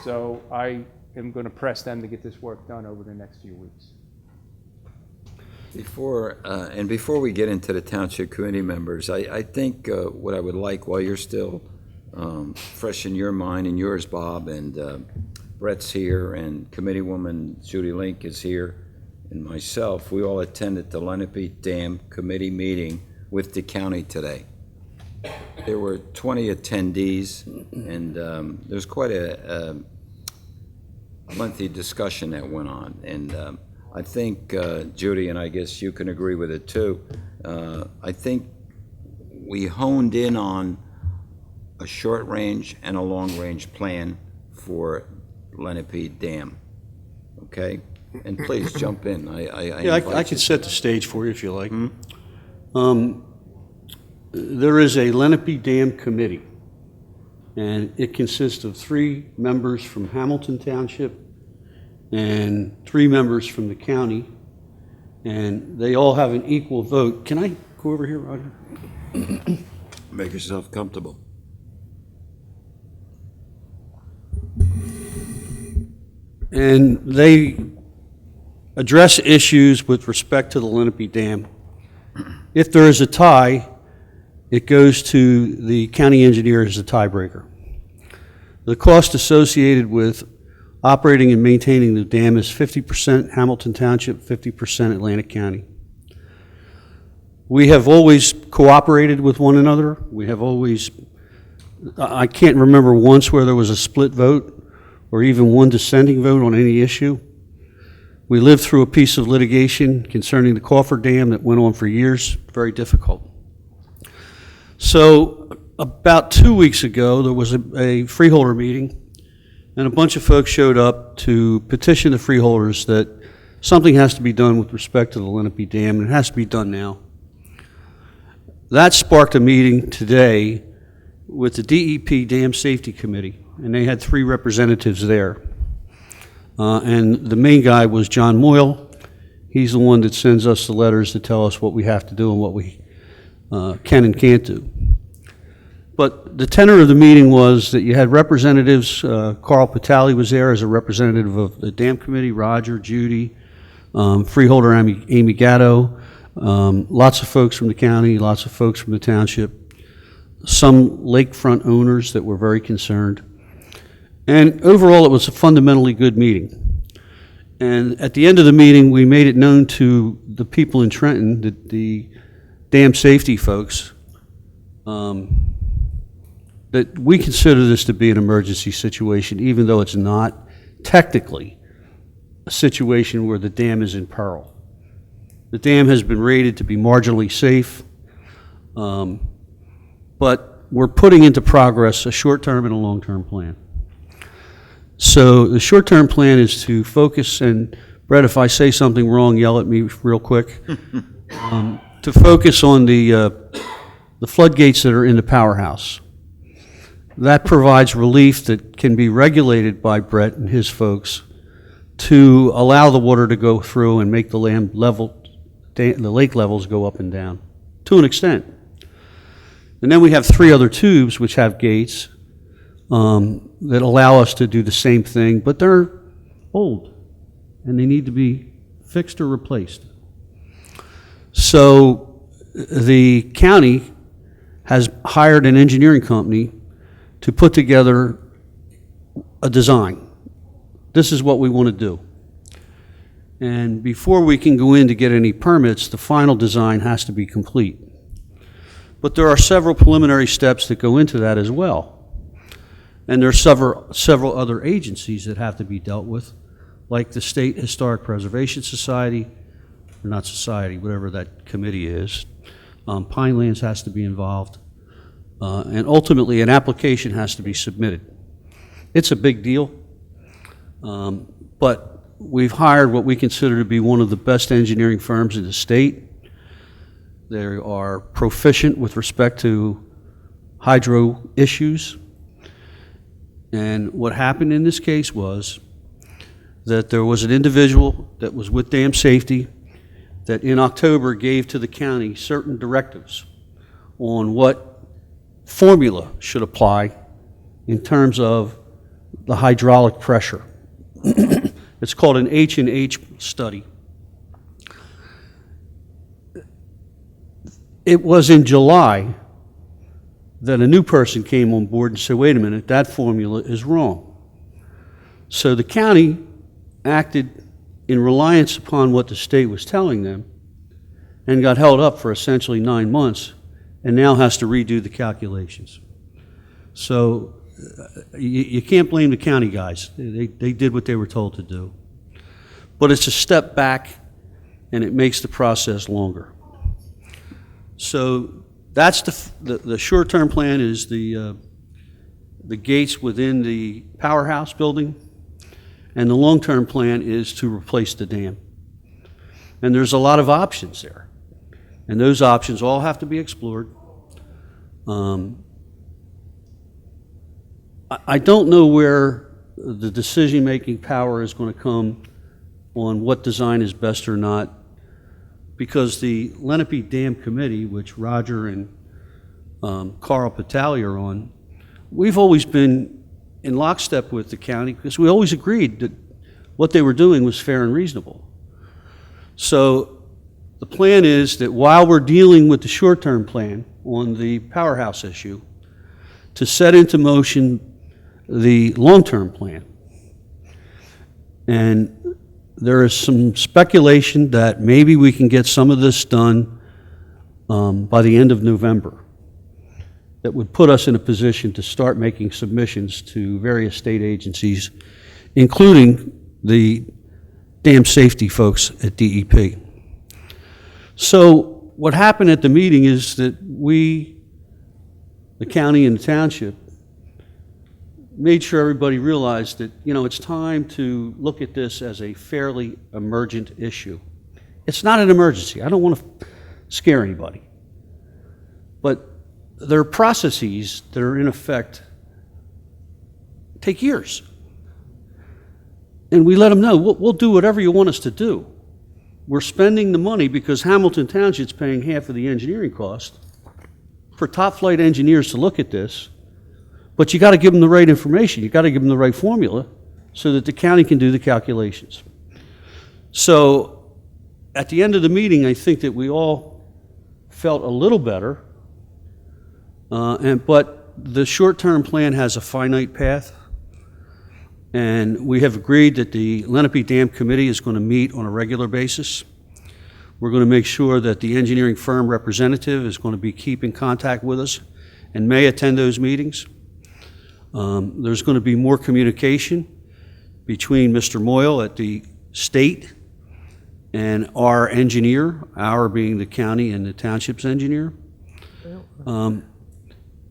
So I am going to press them to get this work done over the next few weeks. Before we get into the township committee members, I think what I would like, while you're still fresh in your mind and yours, Bob, and Brett's here, and Committeewoman Judy Link is here, and myself, we all attended the Lenape Dam Committee meeting with the county today. There were 20 attendees, and there was quite a lengthy discussion that went on. And I think, Judy, and I guess you can agree with it too, I think we honed in on a short-range and a long-range plan for Lenape Dam, okay? And please jump in. I can set the stage for you if you like. There is a Lenape Dam Committee, and it consists of 3 members from Hamilton Township and 3 members from the county, and they all have an equal vote. Can I go over here, Roger? Make yourself comfortable. And they address issues with respect to the Lenape Dam. If there is a tie, it goes to the county engineer as a tiebreaker. The cost associated with operating and maintaining the dam is 50% Hamilton Township, 50% Atlantic County. We have always cooperated with one another. We have always, I can't remember once where there was a split vote or even one dissenting vote on any issue. We lived through a piece of litigation concerning the Crawford Dam that went on for years, very difficult. So about 2 weeks ago, there was a freeholder meeting, and a bunch of folks showed up to petition the freeholders that something has to be done with respect to the Lenape Dam, and it has to be done now. That sparked a meeting today with the DEP Dam Safety Committee, and they had 3 representatives there. And the main guy was John Moyle. He's the one that sends us the letters to tell us what we have to do and what we can and can't do. But the tenor of the meeting was that you had representatives, Carl Patali was there as a representative of the Dam Committee, Roger, Judy, freeholder Amy Gatto, lots of folks from the county, lots of folks from the township, some lakefront owners that were very concerned. And overall, it was a fundamentally good meeting. And at the end of the meeting, we made it known to the people in Trenton, that the dam safety folks, that we consider this to be an emergency situation, even though it's not technically a situation where the dam is in peril. The dam has been rated to be marginally safe, but we're putting into progress a short-term and a long-term plan. So the short-term plan is to focus, and Brett, if I say something wrong, yell at me real quick, to focus on the floodgates that are in the powerhouse. That provides relief that can be regulated by Brett and his folks to allow the water to go through and make the lake levels go up and down to an extent. And then we have 3 other tubes which have gates that allow us to do the same thing, but they're old and they need to be fixed or replaced. So the county has hired an engineering company to put together a design. This is what we want to do. And before we can go in to get any permits, the final design has to be complete. But there are several preliminary steps that go into that as well. And there are several other agencies that have to be dealt with, like the State Historic Preservation Society, or not society, whatever that committee is. Pinelands has to be involved. And ultimately, an application has to be submitted. It's a big deal, but we've hired what we consider to be one of the best engineering firms in the state. They are proficient with respect to hydro issues. And what happened in this case was that there was an individual that was with dam safety that in October gave to the county certain directives on what formula should apply in terms of the hydraulic pressure. It's called an H&H study. It was in July that a new person came on board and said, wait a minute, that formula is wrong. So the county acted in reliance upon what the state was telling them and got held up for essentially 9 months and now has to redo the calculations. So you can't blame the county guys. They did what they were told to do. But it's a step back and it makes the process longer. So that's the short-term plan is the gates within the powerhouse building, and the long-term plan is to replace the dam. And there's a lot of options there, and those options all have to be explored. I don't know where the decision-making power is going to come on what design is best or not, because the Lenape Dam Committee, which Roger and Carl Patali are on, we've always been in lockstep with the county because we always agreed that what they were doing was fair and reasonable. So the plan is that while we're dealing with the short-term plan on the powerhouse issue, to set into motion the long-term plan. And there is some speculation that maybe we can get some of this done by the end of November. That would put us in a position to start making submissions to various state agencies, including the dam safety folks at DEP. So what happened at the meeting is that we, the county and the township, made sure everybody realized that, you know, it's time to look at this as a fairly emergent issue. It's not an emergency. I don't want to scare anybody. But there are processes that are in effect take years. And we let them know, we'll do whatever you want us to do. We're spending the money because Hamilton Township's paying half of the engineering cost for top-flight engineers to look at this. But you got to give them the right information. You got to give them the right formula so that the county can do the calculations. So at the end of the meeting, I think that we all felt a little better. But the short-term plan has a finite path. And we have agreed that the Lenape Dam Committee is going to meet on a regular basis. We're going to make sure that the engineering firm representative is going to be keeping contact with us and may attend those meetings. There's going to be more communication between Mr. Moyle at the state and our engineer, our being the county and the township's engineer. And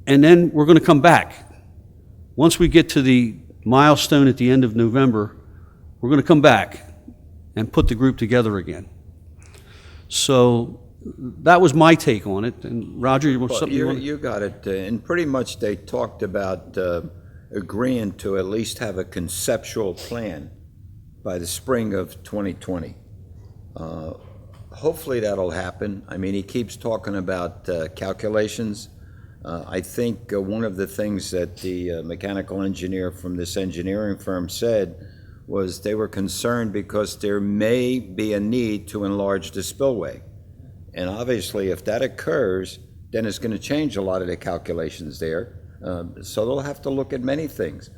then we're going to come back. Once we get to the milestone at the end of November, we're going to come back and put the group together again. So that was my take on it. And Roger, you want Well, something? you got it. And pretty much they talked about agreeing to at least have a conceptual plan by the spring of 2020. Hopefully that'll happen. I mean, he keeps talking about calculations. I think one of the things that the mechanical engineer from this engineering firm said was they were concerned because there may be a need to enlarge the spillway. And obviously, if that occurs, then it's going to change a lot of the calculations there. So they'll have to look at many things.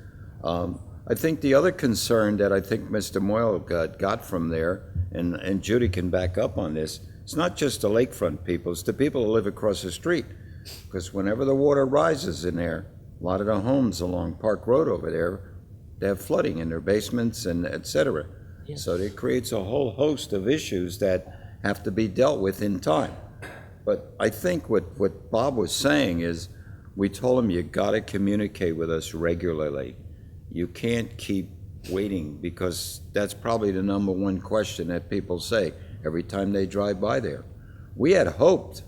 I think the other concern that I think Mr. Moyle got from there, and Judy can back up on this, it's not just the lakefront people, it's the people who live across the street. Because whenever the water rises in there, a lot of the homes along Park Road over there, they have flooding in their basements and et cetera. Yes. So it creates a whole host of issues that have to be dealt with in time. But I think what Bob was saying is, we told him you got to communicate with us regularly. You can't keep waiting, because that's probably the number one question that people say every time they drive by there. We had hoped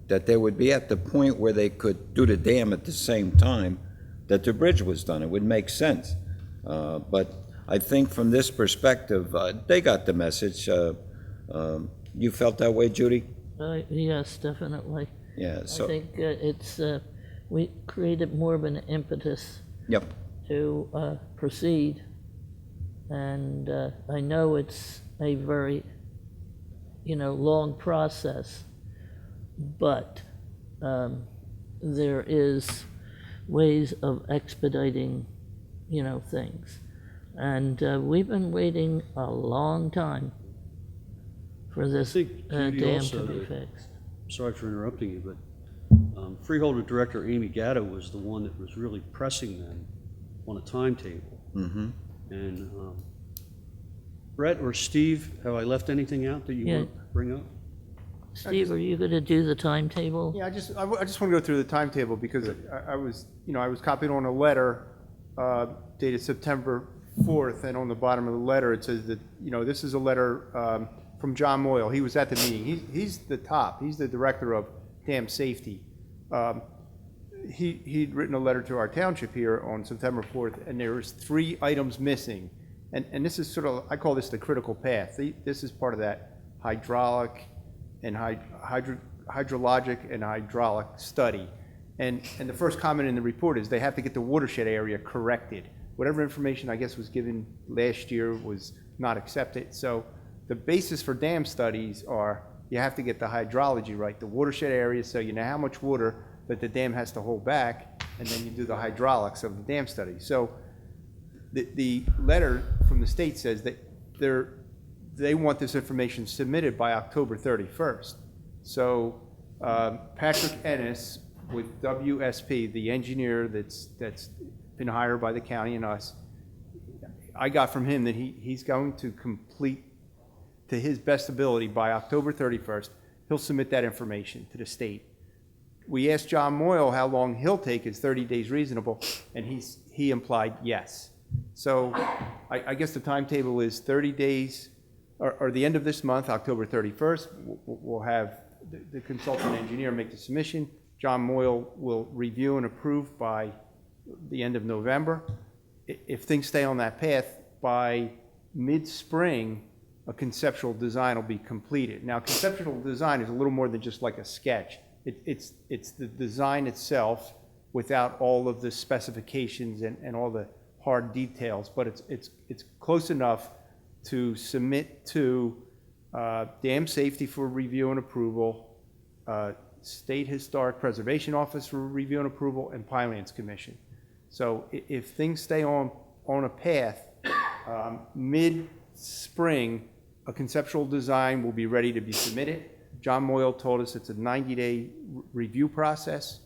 that they would be at the point where they could do the dam at the same time that the bridge was done. It would make sense. But I think from this perspective, they got the message. You felt that way, Judy? Yes, definitely. Yeah. So I think it's we created more of an impetus Yep. to proceed. And I know it's a very, long process, but there is ways of expediting, things. And we've been waiting a long time for this think, Judy, dam also to be that- fixed. Sorry for interrupting you, but Freeholder Director Amy Gatto was the one that was really pressing them on a timetable. Mm-hmm. And Brett or Steve, have I left anything out that you Yeah. want to bring up? Steve, are you gonna do the timetable? Yeah, I just want to go through the timetable because I was copied on a letter dated September 4th, and on the bottom of the letter, it says that, this is a letter from John Moyle. He was at the meeting. He's the top. He's the director of dam safety. He'd written a letter to our township here on September 4th, and there was 3 items missing. And this is sort of, I call this the critical path. This is part of that hydraulic and hydrologic and hydraulic study. And the first comment in the report is they have to get the watershed area corrected. Whatever information I guess was given last year was not accepted. So the basis for dam studies are you have to get the hydrology right, the watershed area, so you know how much water that the dam has to hold back, and then you do the hydraulics of the dam study. So the letter from the state says that they want this information submitted by October 31st. So Patrick Ennis with WSP, the engineer that's been hired by the county and us, I got from him that he's going to complete to his best ability by October 31st. He'll submit that information to the state. We asked John Moyle how long he'll take, is 30 days reasonable, and he implied yes. So I guess the timetable is 30 days, or the end of this month, October 31st, we'll have the consultant engineer make the submission. John Moyle will review and approve by the end of November. If things stay on that path, by mid-spring, a conceptual design will be completed. Now, conceptual design is a little more than just like a sketch. It's the design itself without all of the specifications and all the hard details, but it's close enough to submit to dam safety for review and approval, State Historic Preservation Office for review and approval, and Pinelands Commission. So if things stay on a path, mid-spring, a conceptual design will be ready to be submitted. John Moyle told us it's a 90-day review process.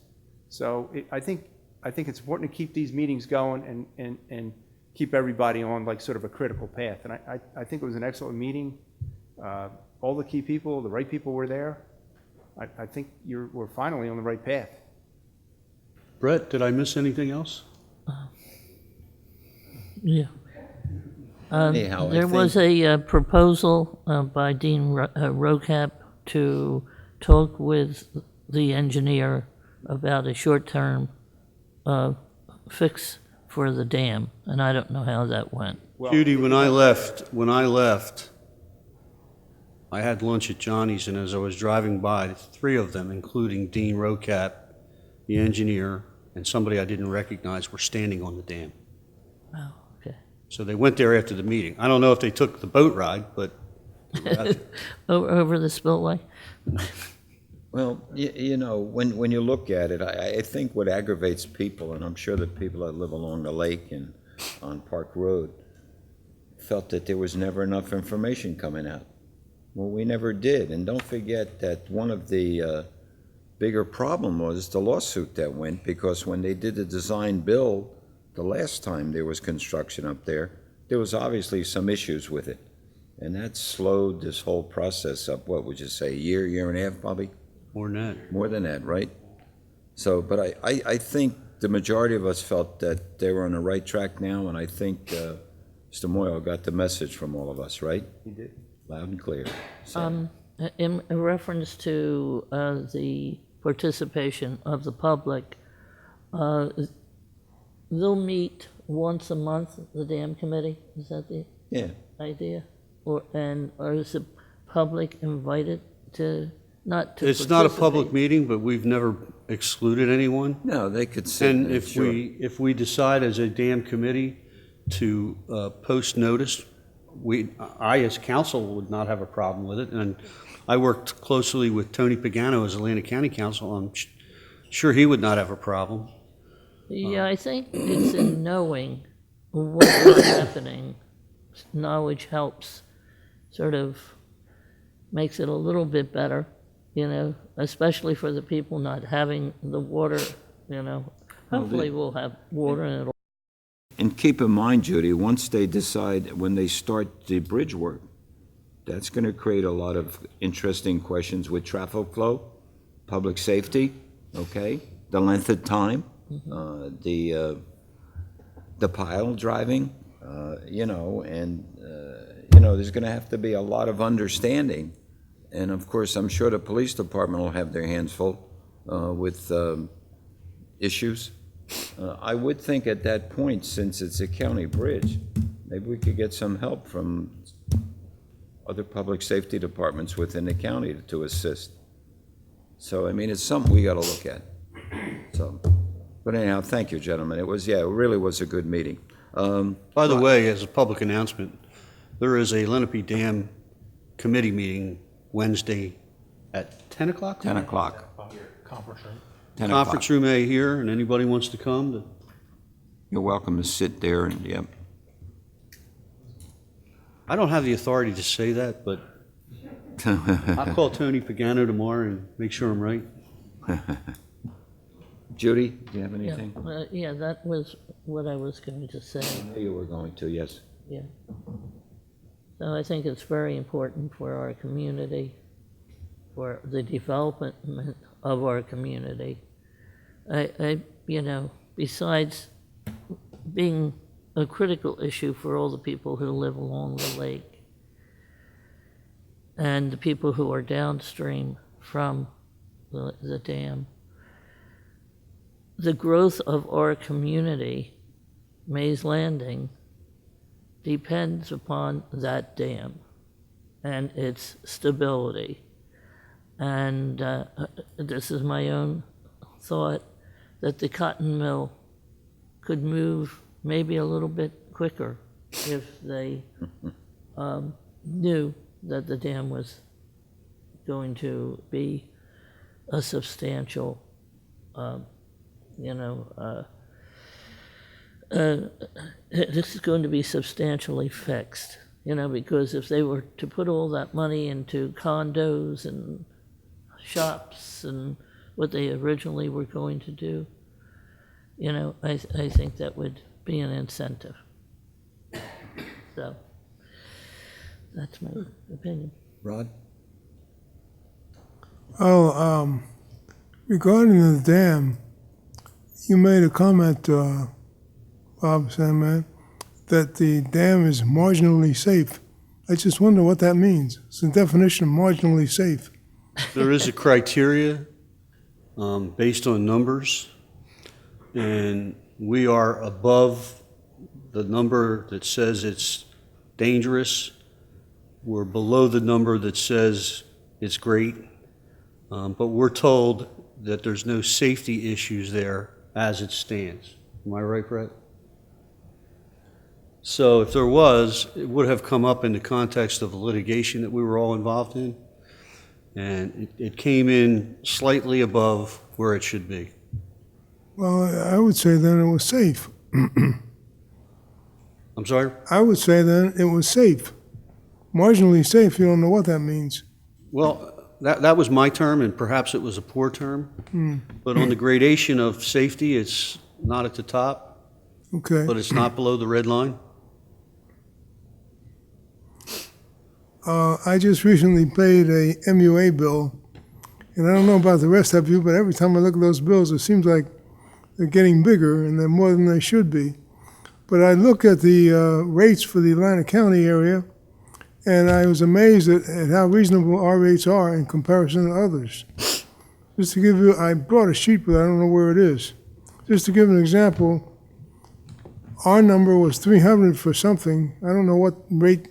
So I think it's important to keep these meetings going and keep everybody on like sort of a critical path. And I think it was an excellent meeting. All the key people, the right people were there. I think we're finally on the right path. Brett, did I miss anything else? Yeah. Anyhow, I There was think- a proposal by Dean Rocap to talk with the engineer about a short-term fix for the dam, and I don't know how that went. Judy, when I left, I had lunch at Johnny's, and as I was driving by, 3 of them, including Dean Rocap, the engineer, and somebody I didn't recognize, were standing on the dam. Oh, okay. So they went there after the meeting. I don't know if they took the boat ride, but they were out there. Over the spillway? Well, when you look at it, I think what aggravates people, and I'm sure the people that live along the lake and on Park Road, felt that there was never enough information coming out. Well, we never did. And don't forget that one of the bigger problem was the lawsuit that went, because when they did the design build, the last time there was construction up there was obviously some issues with it. And that slowed this whole process up, what would you say, year and a half, Bobby? More than that. More than that, right? So, but I think the majority of us felt that they were on the right track now, and I think Mr. Moyle got the message from all of us, right? He did. Loud and clear. So, In reference to the participation of the public, they'll meet once a month, the dam committee, is that the yeah. idea? Or is the public invited to, not to It's not a public participate? meeting, but we've never excluded anyone. No, they could sit. And there, if sure. if we decide as a dam committee to post notice, I as council would not have a problem with it. And I worked closely with Tony Pagano as Atlantic County Council. I'm sure he would not have a problem. Yeah, I think it's in knowing what is happening. Knowledge helps, sort of makes it a little bit better, you know, especially for the people not having the water, you know. Hopefully we'll have water and it'll. And keep in mind, Judy, once they decide, when they start the bridge work, that's going to create a lot of interesting questions with traffic flow, public safety, okay? The length of time, the pile driving, you know, and, you know, there's going to have to be a lot of understanding. And of course, I'm sure the police department will have their hands full with issues. I would think at that point, since it's a county bridge, maybe we could get some help from other public safety departments within the county to assist. So, I mean, it's something we got to look at. So, but anyhow, thank you, gentlemen. It was, yeah, it really was a good meeting. By the way, as a public announcement, there is a Lenape Dam committee meeting Wednesday at 10 o'clock? 10 o'clock. Conference room. 10 o'clock. Conference room A here, and anybody wants to come, You're welcome to sit there and, yeah. I don't have the authority to say that, but I'll call Tony Pagano tomorrow and make sure I'm right. Judy, do you have anything? Yeah, that was what I was going to say, You were going to, yes. yeah. So I think it's very important for our community, for the development of our community. You know, besides being a critical issue for all the people who live along the lake and the people who are downstream from the dam, the growth of our community, Mays Landing, depends upon that dam and its stability. And this is my own thought, that the cotton mill could move maybe a little bit quicker if they knew that the dam was going to be a substantial, you know, this is going to be substantially fixed, you know, because if they were to put all that money into condos and shops and what they originally were going to do, you know, I think that would be an incentive. So, that's my opinion. Rod? Oh, regarding the dam, you made a comment, Bob Sandman, that the dam is marginally safe. I just wonder what that means. It's the definition of marginally safe. There is a criteria based on numbers, and we are above the number that says it's dangerous. We're below the number that says it's great, but we're told that there's no safety issues there as it stands. Am I right, Brett? So if there was, it would have come up in the context of the litigation that we were all involved in, and it came in slightly above where it should be. Well, I would say then it was safe. I'm sorry? I would say then it was safe. Marginally safe, you don't know what that means. Well, that was my term, and perhaps it was a poor term. But on the gradation of safety, it's not at the top, Okay. but it's not below the red line. I just recently paid a MUA bill, and I don't know about the rest of you, but every time I look at those bills, it seems like they're getting bigger and they're more than they should be. But I look at the rates for the Atlantic County area, and I was amazed at how reasonable our rates are in comparison to others. Just to give you, I brought a sheet, but I don't know where it is. Just to give an example, our number was 300 for something. I don't know what rate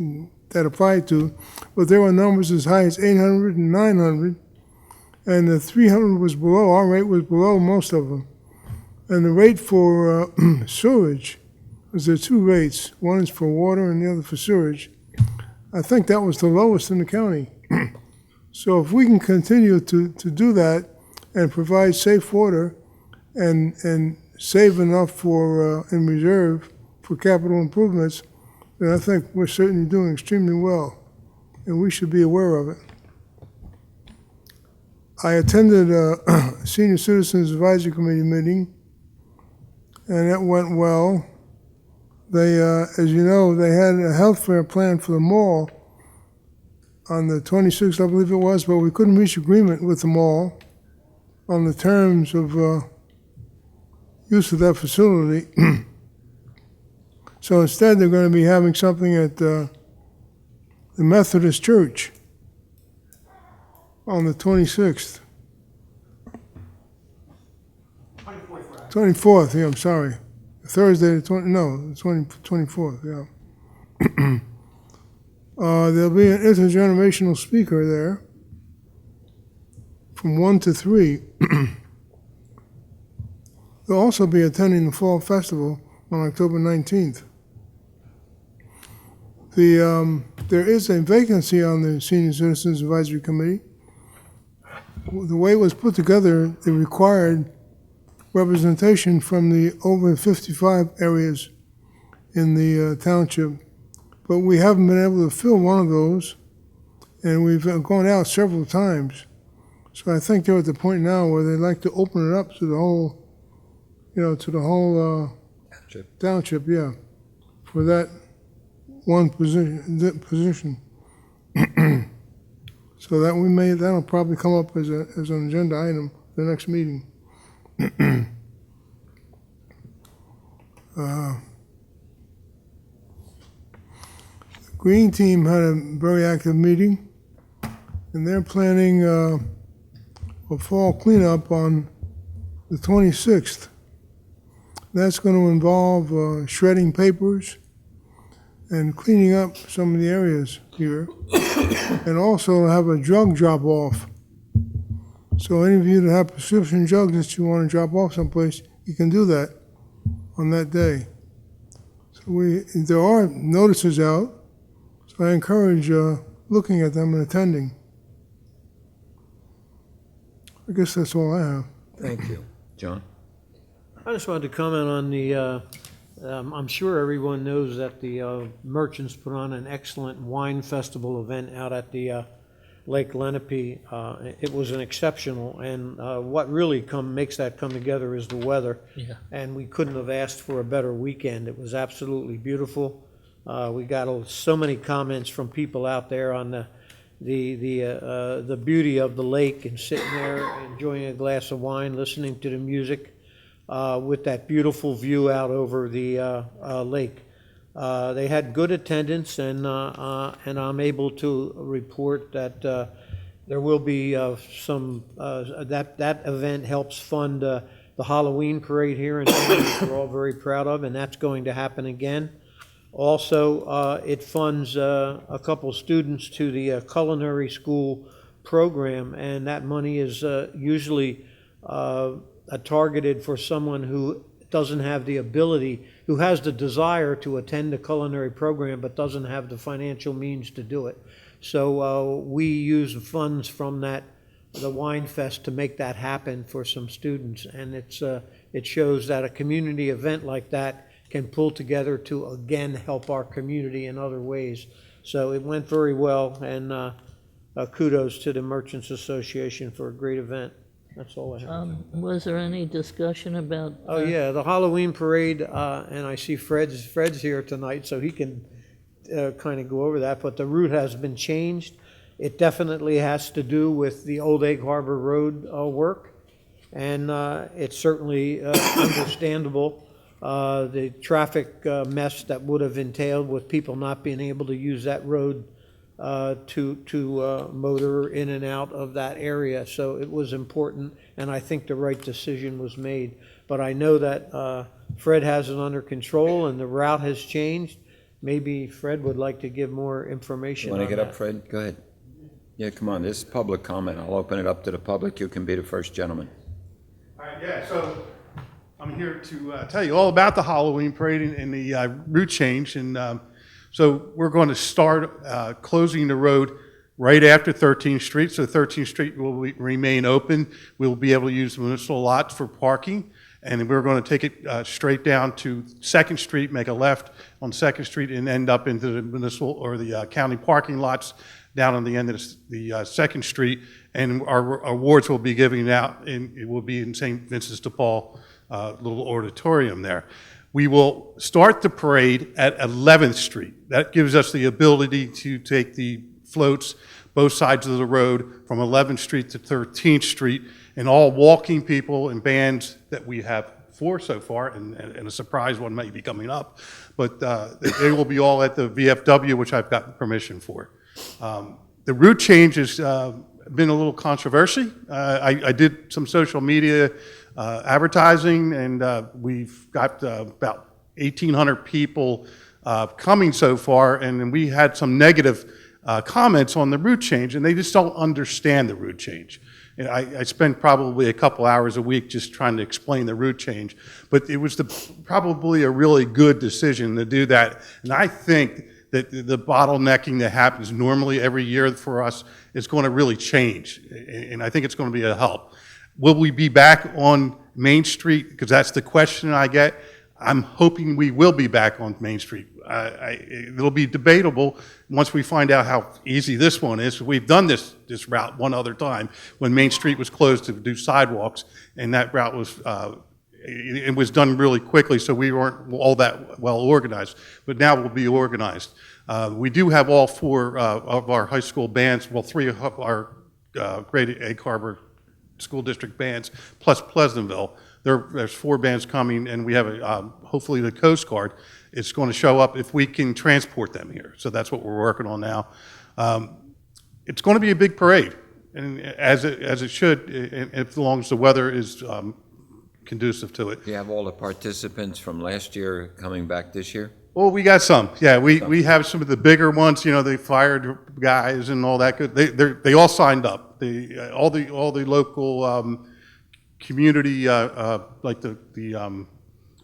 that applied to, but there were numbers as high as 800 and 900. and the 300 was below, our rate was below most of them. And the rate for sewage, was there two rates, one is for water and the other for sewage. I think that was the lowest in the county. So if we can continue to do that and provide safe water and save enough for, in reserve for capital improvements, then I think we're certainly doing extremely well, and we should be aware of it. I attended a Senior Citizens Advisory Committee meeting, and it went well. They, as you know, they had a health care plan for the mall on the 26th, I believe it was, but we couldn't reach agreement with the mall on the terms of use of that facility. So instead, they're going to be having something at the Methodist Church on the 26th. 24th, yeah, I'm sorry. Thursday, the 24th, yeah. There'll be an intergenerational speaker there from 1 to 3. They'll also be attending the Fall Festival on October 19th. There is a vacancy on the Senior Citizens Advisory Committee. The way it was put together, it required representation from the over 55 areas in the township. But we haven't been able to fill one of those, and we've gone out several times. So I think they're at the point now where they'd like to open it up to the whole, to the whole township, yeah, for that one position. So that that'll probably come up as an agenda item the next meeting. Green Team had a very active meeting, and they're planning a fall cleanup on the 26th. That's going to involve shredding papers and cleaning up some of the areas here, and also have a jug drop-off. So any of you that have prescription jugs that you want to drop off someplace, you can do that on that day. So there are notices out, so I encourage looking at them and attending. I guess that's all I have. Thank you. John? I just wanted to comment on the, I'm sure everyone knows that the merchants put on an excellent wine festival event out at the Lake Lenape. It was an exceptional, and what really makes that come together is the weather. Yeah. And we couldn't have asked for a better weekend. It was absolutely beautiful. We got so many comments from people out there on the beauty of the lake and sitting there enjoying a glass of wine, listening to the music with that beautiful view out over the lake. They had good attendance, and I'm able to report that there will be some, that event helps fund the Halloween parade here in town, which we're all very proud of, and that's going to happen again. Also, it funds a couple students to the culinary school program, and that money is usually targeted for someone who doesn't have the ability, who has the desire to attend the culinary program but doesn't have the financial means to do it. So we use funds from the Wine Fest to make that happen for some students, and it shows that a community event like that can pull together to again help our community in other ways. So it went very well, and kudos to the Merchants Association for a great event. That's all I have. Was there any discussion about? Oh yeah, the Halloween parade, and I see Fred's here tonight, so he can kind of go over that. But the route has been changed. It definitely has to do with the Old Egg Harbor Road work, and it's certainly understandable. The traffic mess that would have entailed with people not being able to use that road to motor in and out of that area. So it was important, and I think the right decision was made. But I know that Fred has it under control, and the route has changed. Maybe Fred would like to give more information on that. Want to get up, Fred? Go ahead. Yeah, come on, this is public comment. I'll open it up to the public. You can be the first gentleman. All right, yeah, so I'm here to tell you all about the Halloween parade and the route change. And so we're going to start closing the road right after 13th Street. So 13th Street will remain open. We'll be able to use the municipal lots for parking. And we're going to take it straight down to 2nd Street, make a left on 2nd Street, and end up into the municipal or the county parking lots down on the end of the 2nd Street. And our awards will be giving out, and it will be in St. Vincent de Paul little auditorium there. We will start the parade at 11th Street. That gives us the ability to take the floats both sides of the road from 11th Street to 13th Street, and all walking people and bands that we have 4 so far, and a surprise one may be coming up, but they will be all at the VFW, which I've gotten permission for. The route change has been a little controversy. I did some social media advertising, and we've got about 1,800 people coming so far, and then we had some negative comments on the route change, and they just don't understand the route change. And I spend probably a couple hours a week just trying to explain the route change, but it was probably a really good decision to do that. And I think that the bottlenecking that happens normally every year for us is going to really change, and I think it's going to be a help. Will we be back on Main Street? Because that's the question I get. I'm hoping we will be back on Main Street. It'll be debatable once we find out how easy this one is. We've done this route one other time when Main Street was closed to do sidewalks, and that route was it was done really quickly, so we weren't all that well organized. But now we'll be organized. We do have all 4 of our high school bands, well, 3 of our Great Egg Harbor School District bands, plus Pleasantville. There's 4 bands coming, and we have hopefully the Coast Guard. It's going to show up if we can transport them here. So that's what we're working on now. It's going to be a big parade, and as it should, as long as the weather is conducive to it. Do you have all the participants from last year coming back this year? Well, we got some. Yeah, we have some of the bigger ones. You know, the fired guys and all that. Good. They all signed up. All the local community, like the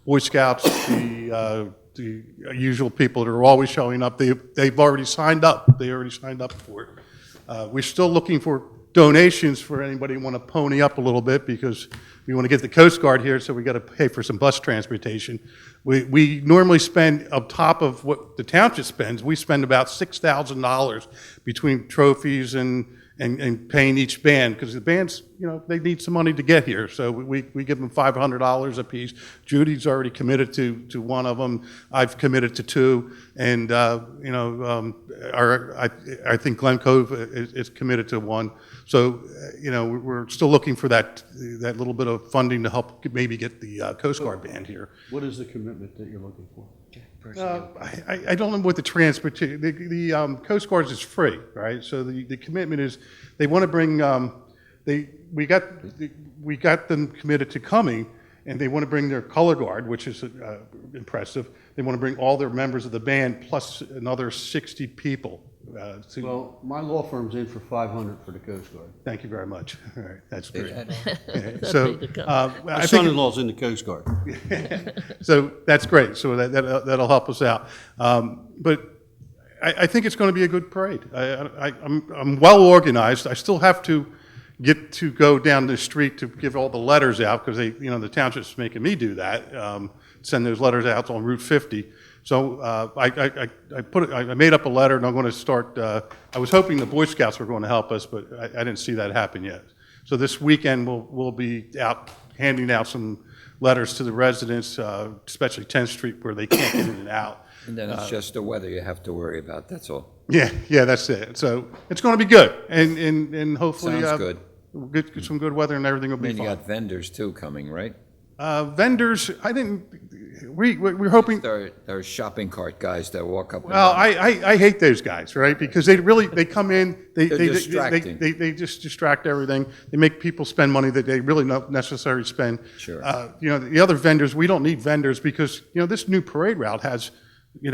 Boy Scouts, the usual people that are always showing up. They've already signed up. They already signed up for it. We're still looking for donations for anybody who want to pony up a little bit, because we want to get the Coast Guard here, so we got to pay for some bus transportation. We normally spend, on top of what the township spends, we spend about $6,000 between trophies and paying each band, because the bands, you know, they need some money to get here. So we give them $500 a piece. Judy's already committed to one of them. I've committed to 2, and you know, I think Glen Cove is committed to 1. So you know, we're still looking for that little bit of funding to help maybe get the Coast Guard band here. What is the commitment that you're looking for? I don't know what the transportation, the Coast Guard is free, right? So the commitment is, they want to bring, we got them committed to coming, and they want to bring their color guard, which is impressive. They want to bring all their members of the band plus another 60 people. Well, my law firm's in for $500 for the Coast Guard. Thank you very much. All right, that's great. That'd So be the I My think, son-in-law's in the Coast Guard. so that's great. So that'll help us out. But I think it's going to be a good parade. I'm well organized. I still have to get to go down the street to give all the letters out, because the township's making me do that. Send those letters out on Route 50. So I made up a letter, and I'm going to start. I was hoping the Boy Scouts were going to help us, but I didn't see that happen yet. So this weekend we'll be out handing out some letters to the residents, especially 10th Street, where they can't get in and out. And then it's just the weather you have to worry about, that's all. Yeah, that's it. So it's going to be good, and hopefully Sounds good. we'll get some good weather, and everything will I be mean, you fine. got vendors too coming, right? Vendors, we're hoping. There are shopping cart guys that walk up and Well, down. I hate those guys, right? Because they come in, They're distracting. they just distract everything. They make people spend money that they really don't necessarily spend. Sure. The other vendors, we don't need vendors, because this new parade route has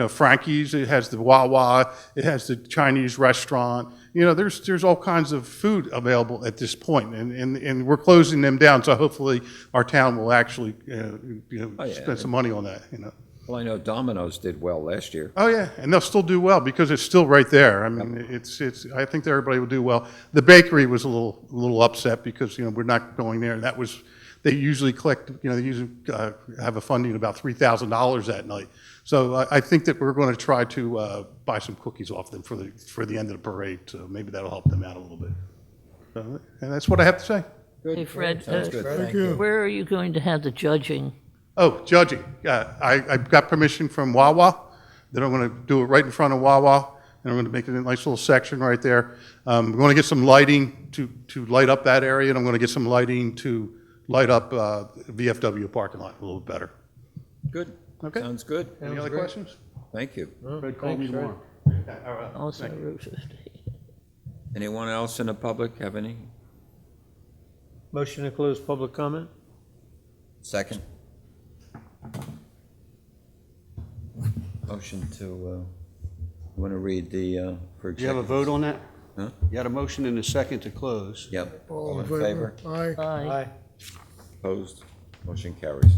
Frankie's, it has the Wawa, it has the Chinese restaurant. There's all kinds of food available at this point, and we're closing them down, so hopefully our town will actually, spend some money on that, Well, I know Domino's did well last year. Oh, yeah, and they'll still do well because it's still right there. I mean, I think that everybody will do well. The bakery was a little upset because, we're not going there. They usually collect, they usually have a funding about $3,000 that night. So I think that we're going to try to buy some cookies off them for the end of the parade, so maybe that'll help them out a little bit. So, and that's what I have to say. Hey, Fred, Sounds good. Thank you. where are you going to have the judging? Oh, judging. I've got permission from Wawa that I'm going to do it right in front of Wawa, and I'm going to make it a nice little section right there. I'm going to get some lighting to light up that area, and I'm going to get some lighting to light up VFW parking lot a little better. Good. Okay. Sounds good. Any other questions? Thank you. Fred, call me tomorrow. Also Route 50. Anyone else in the public have any? Motion to close public comment? Second. Motion to, want to read the, for Do you have a executive? vote on that? Huh? You had a motion and a second to close. Yep. All in favor? Aye. Aye. Opposed? Motion carries.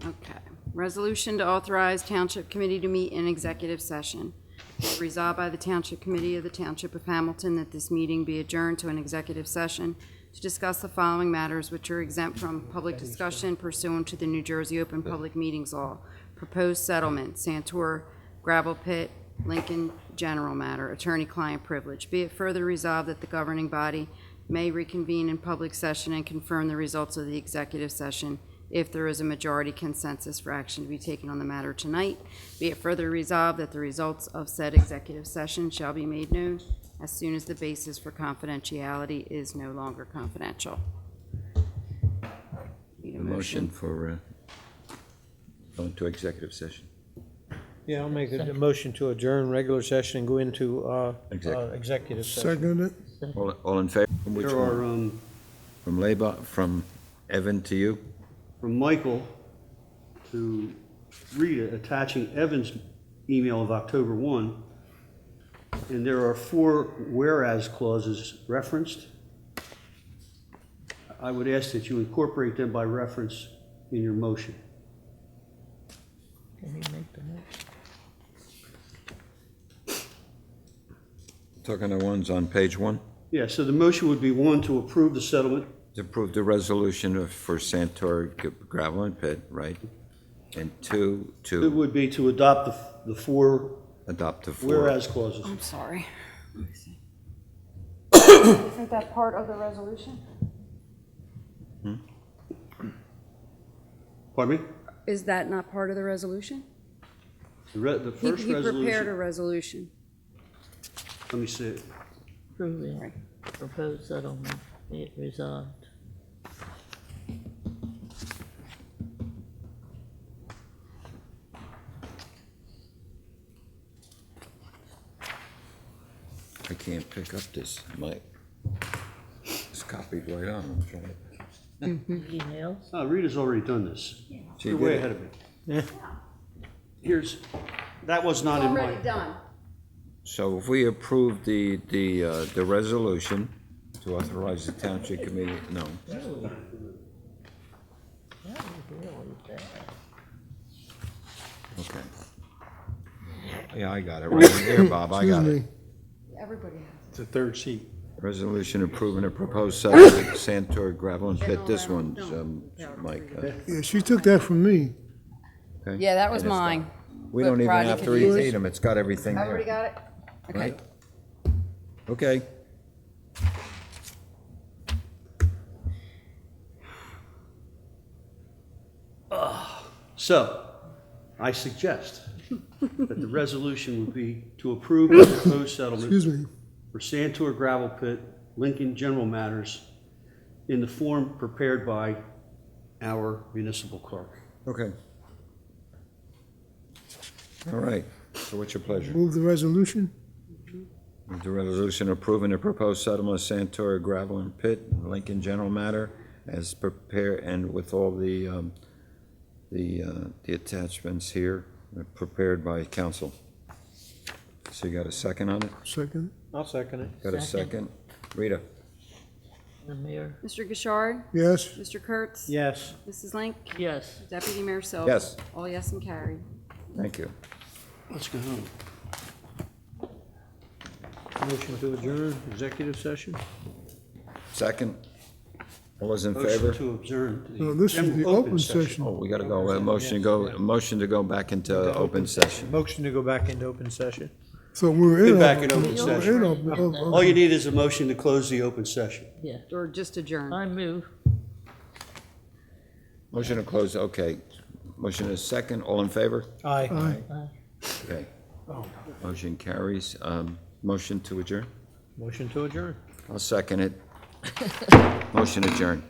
Okay. Resolution to authorize Township Committee to meet in executive session. Resolved by the Township Committee of the Township of Hamilton that this meeting be adjourned to an executive session to discuss the following matters which are exempt from public discussion pursuant to the New Jersey Open Public Meetings Law. Proposed settlement, Santor gravel pit, Lincoln general matter, attorney-client privilege. Be it further resolved that the governing body may reconvene in public session and confirm the results of the executive session if there is a majority consensus for action to be taken on the matter tonight. Be it further resolved that the results of said executive session shall be made known as soon as the basis for confidentiality is no longer confidential. Need a A motion for, going to executive session. Yeah, I'll make a motion to adjourn regular session and go into executive session. Second it. All in favor? From which There are, one? From Labor, from Evan to you? from Michael to Rita, attaching Evan's email of October 1, and there are 4 whereas clauses referenced. I would ask that you incorporate them by reference in your motion. Can you make the motion? Talking the ones on page 1? Yeah, so the motion would be 1, to approve the settlement. To approve the resolution for Santor gravel and pit, right? And 2, It to would be to adopt the 4 adopt the 4. whereas clauses. I'm sorry. Let me see. Isn't that part of the resolution? Pardon me? Is that not part of the resolution? The He first prepared a resolution, resolution. let me see it. Approving proposed settlement, be it resolved. I can't pick up this, Mike. It's copied right on, I'm trying. Emails? Oh, Rita's already done this. She You're did way it. ahead of me. That was not in my, done. So if we approve the resolution to authorize the township committee, no. That was really bad. Okay. Yeah, I got it right here, Bob, I got Excuse it. me. Everybody has. it's the third sheet. Resolution approving a proposed settlement with Santor gravel and pit. This one's, Mike. Yeah, she took that from me. Okay? Yeah, that was And it's got- mine. We but don't even Rodney have to could use it. repeat them, it's got everything Everybody there. got it? Okay. Right? Okay. So, I suggest that the resolution would be to approve the proposed settlement Excuse me. for Santor Gravel Pit, Lincoln General Matters, in the form prepared by our municipal clerk. Okay. All right, so what's your pleasure? Move the resolution? The resolution approving the proposed settlement of Santor gravel and pit, Lincoln General Matter, as prepared and with all the the attachments here, prepared by council. So you got a second on it? Second. I'll second it. Got a Second. second? Rita? The mayor? Mr. Gishard? Yes. Mr. Kurtz? Yes. Mrs. Link? Yes. Deputy Mayor Silver? Yes. All yes and carried. Thank you. Let's go home. Motion to adjourn, executive session? Second? All those in favor? Motion to adjourn. to No, this is the general open session. Oh, we gotta go, a motion to go back into open session. Motion to go back into open session. So we're in. Get back in open we're session. in open- All you need is a motion to close the open session. Yeah. Or just adjourn. I move. Motion to close, okay. Motion is second, all in favor? Aye. Aye. Okay. Motion carries. Motion to adjourn? Motion to adjourn. I'll second it. Motion adjourned.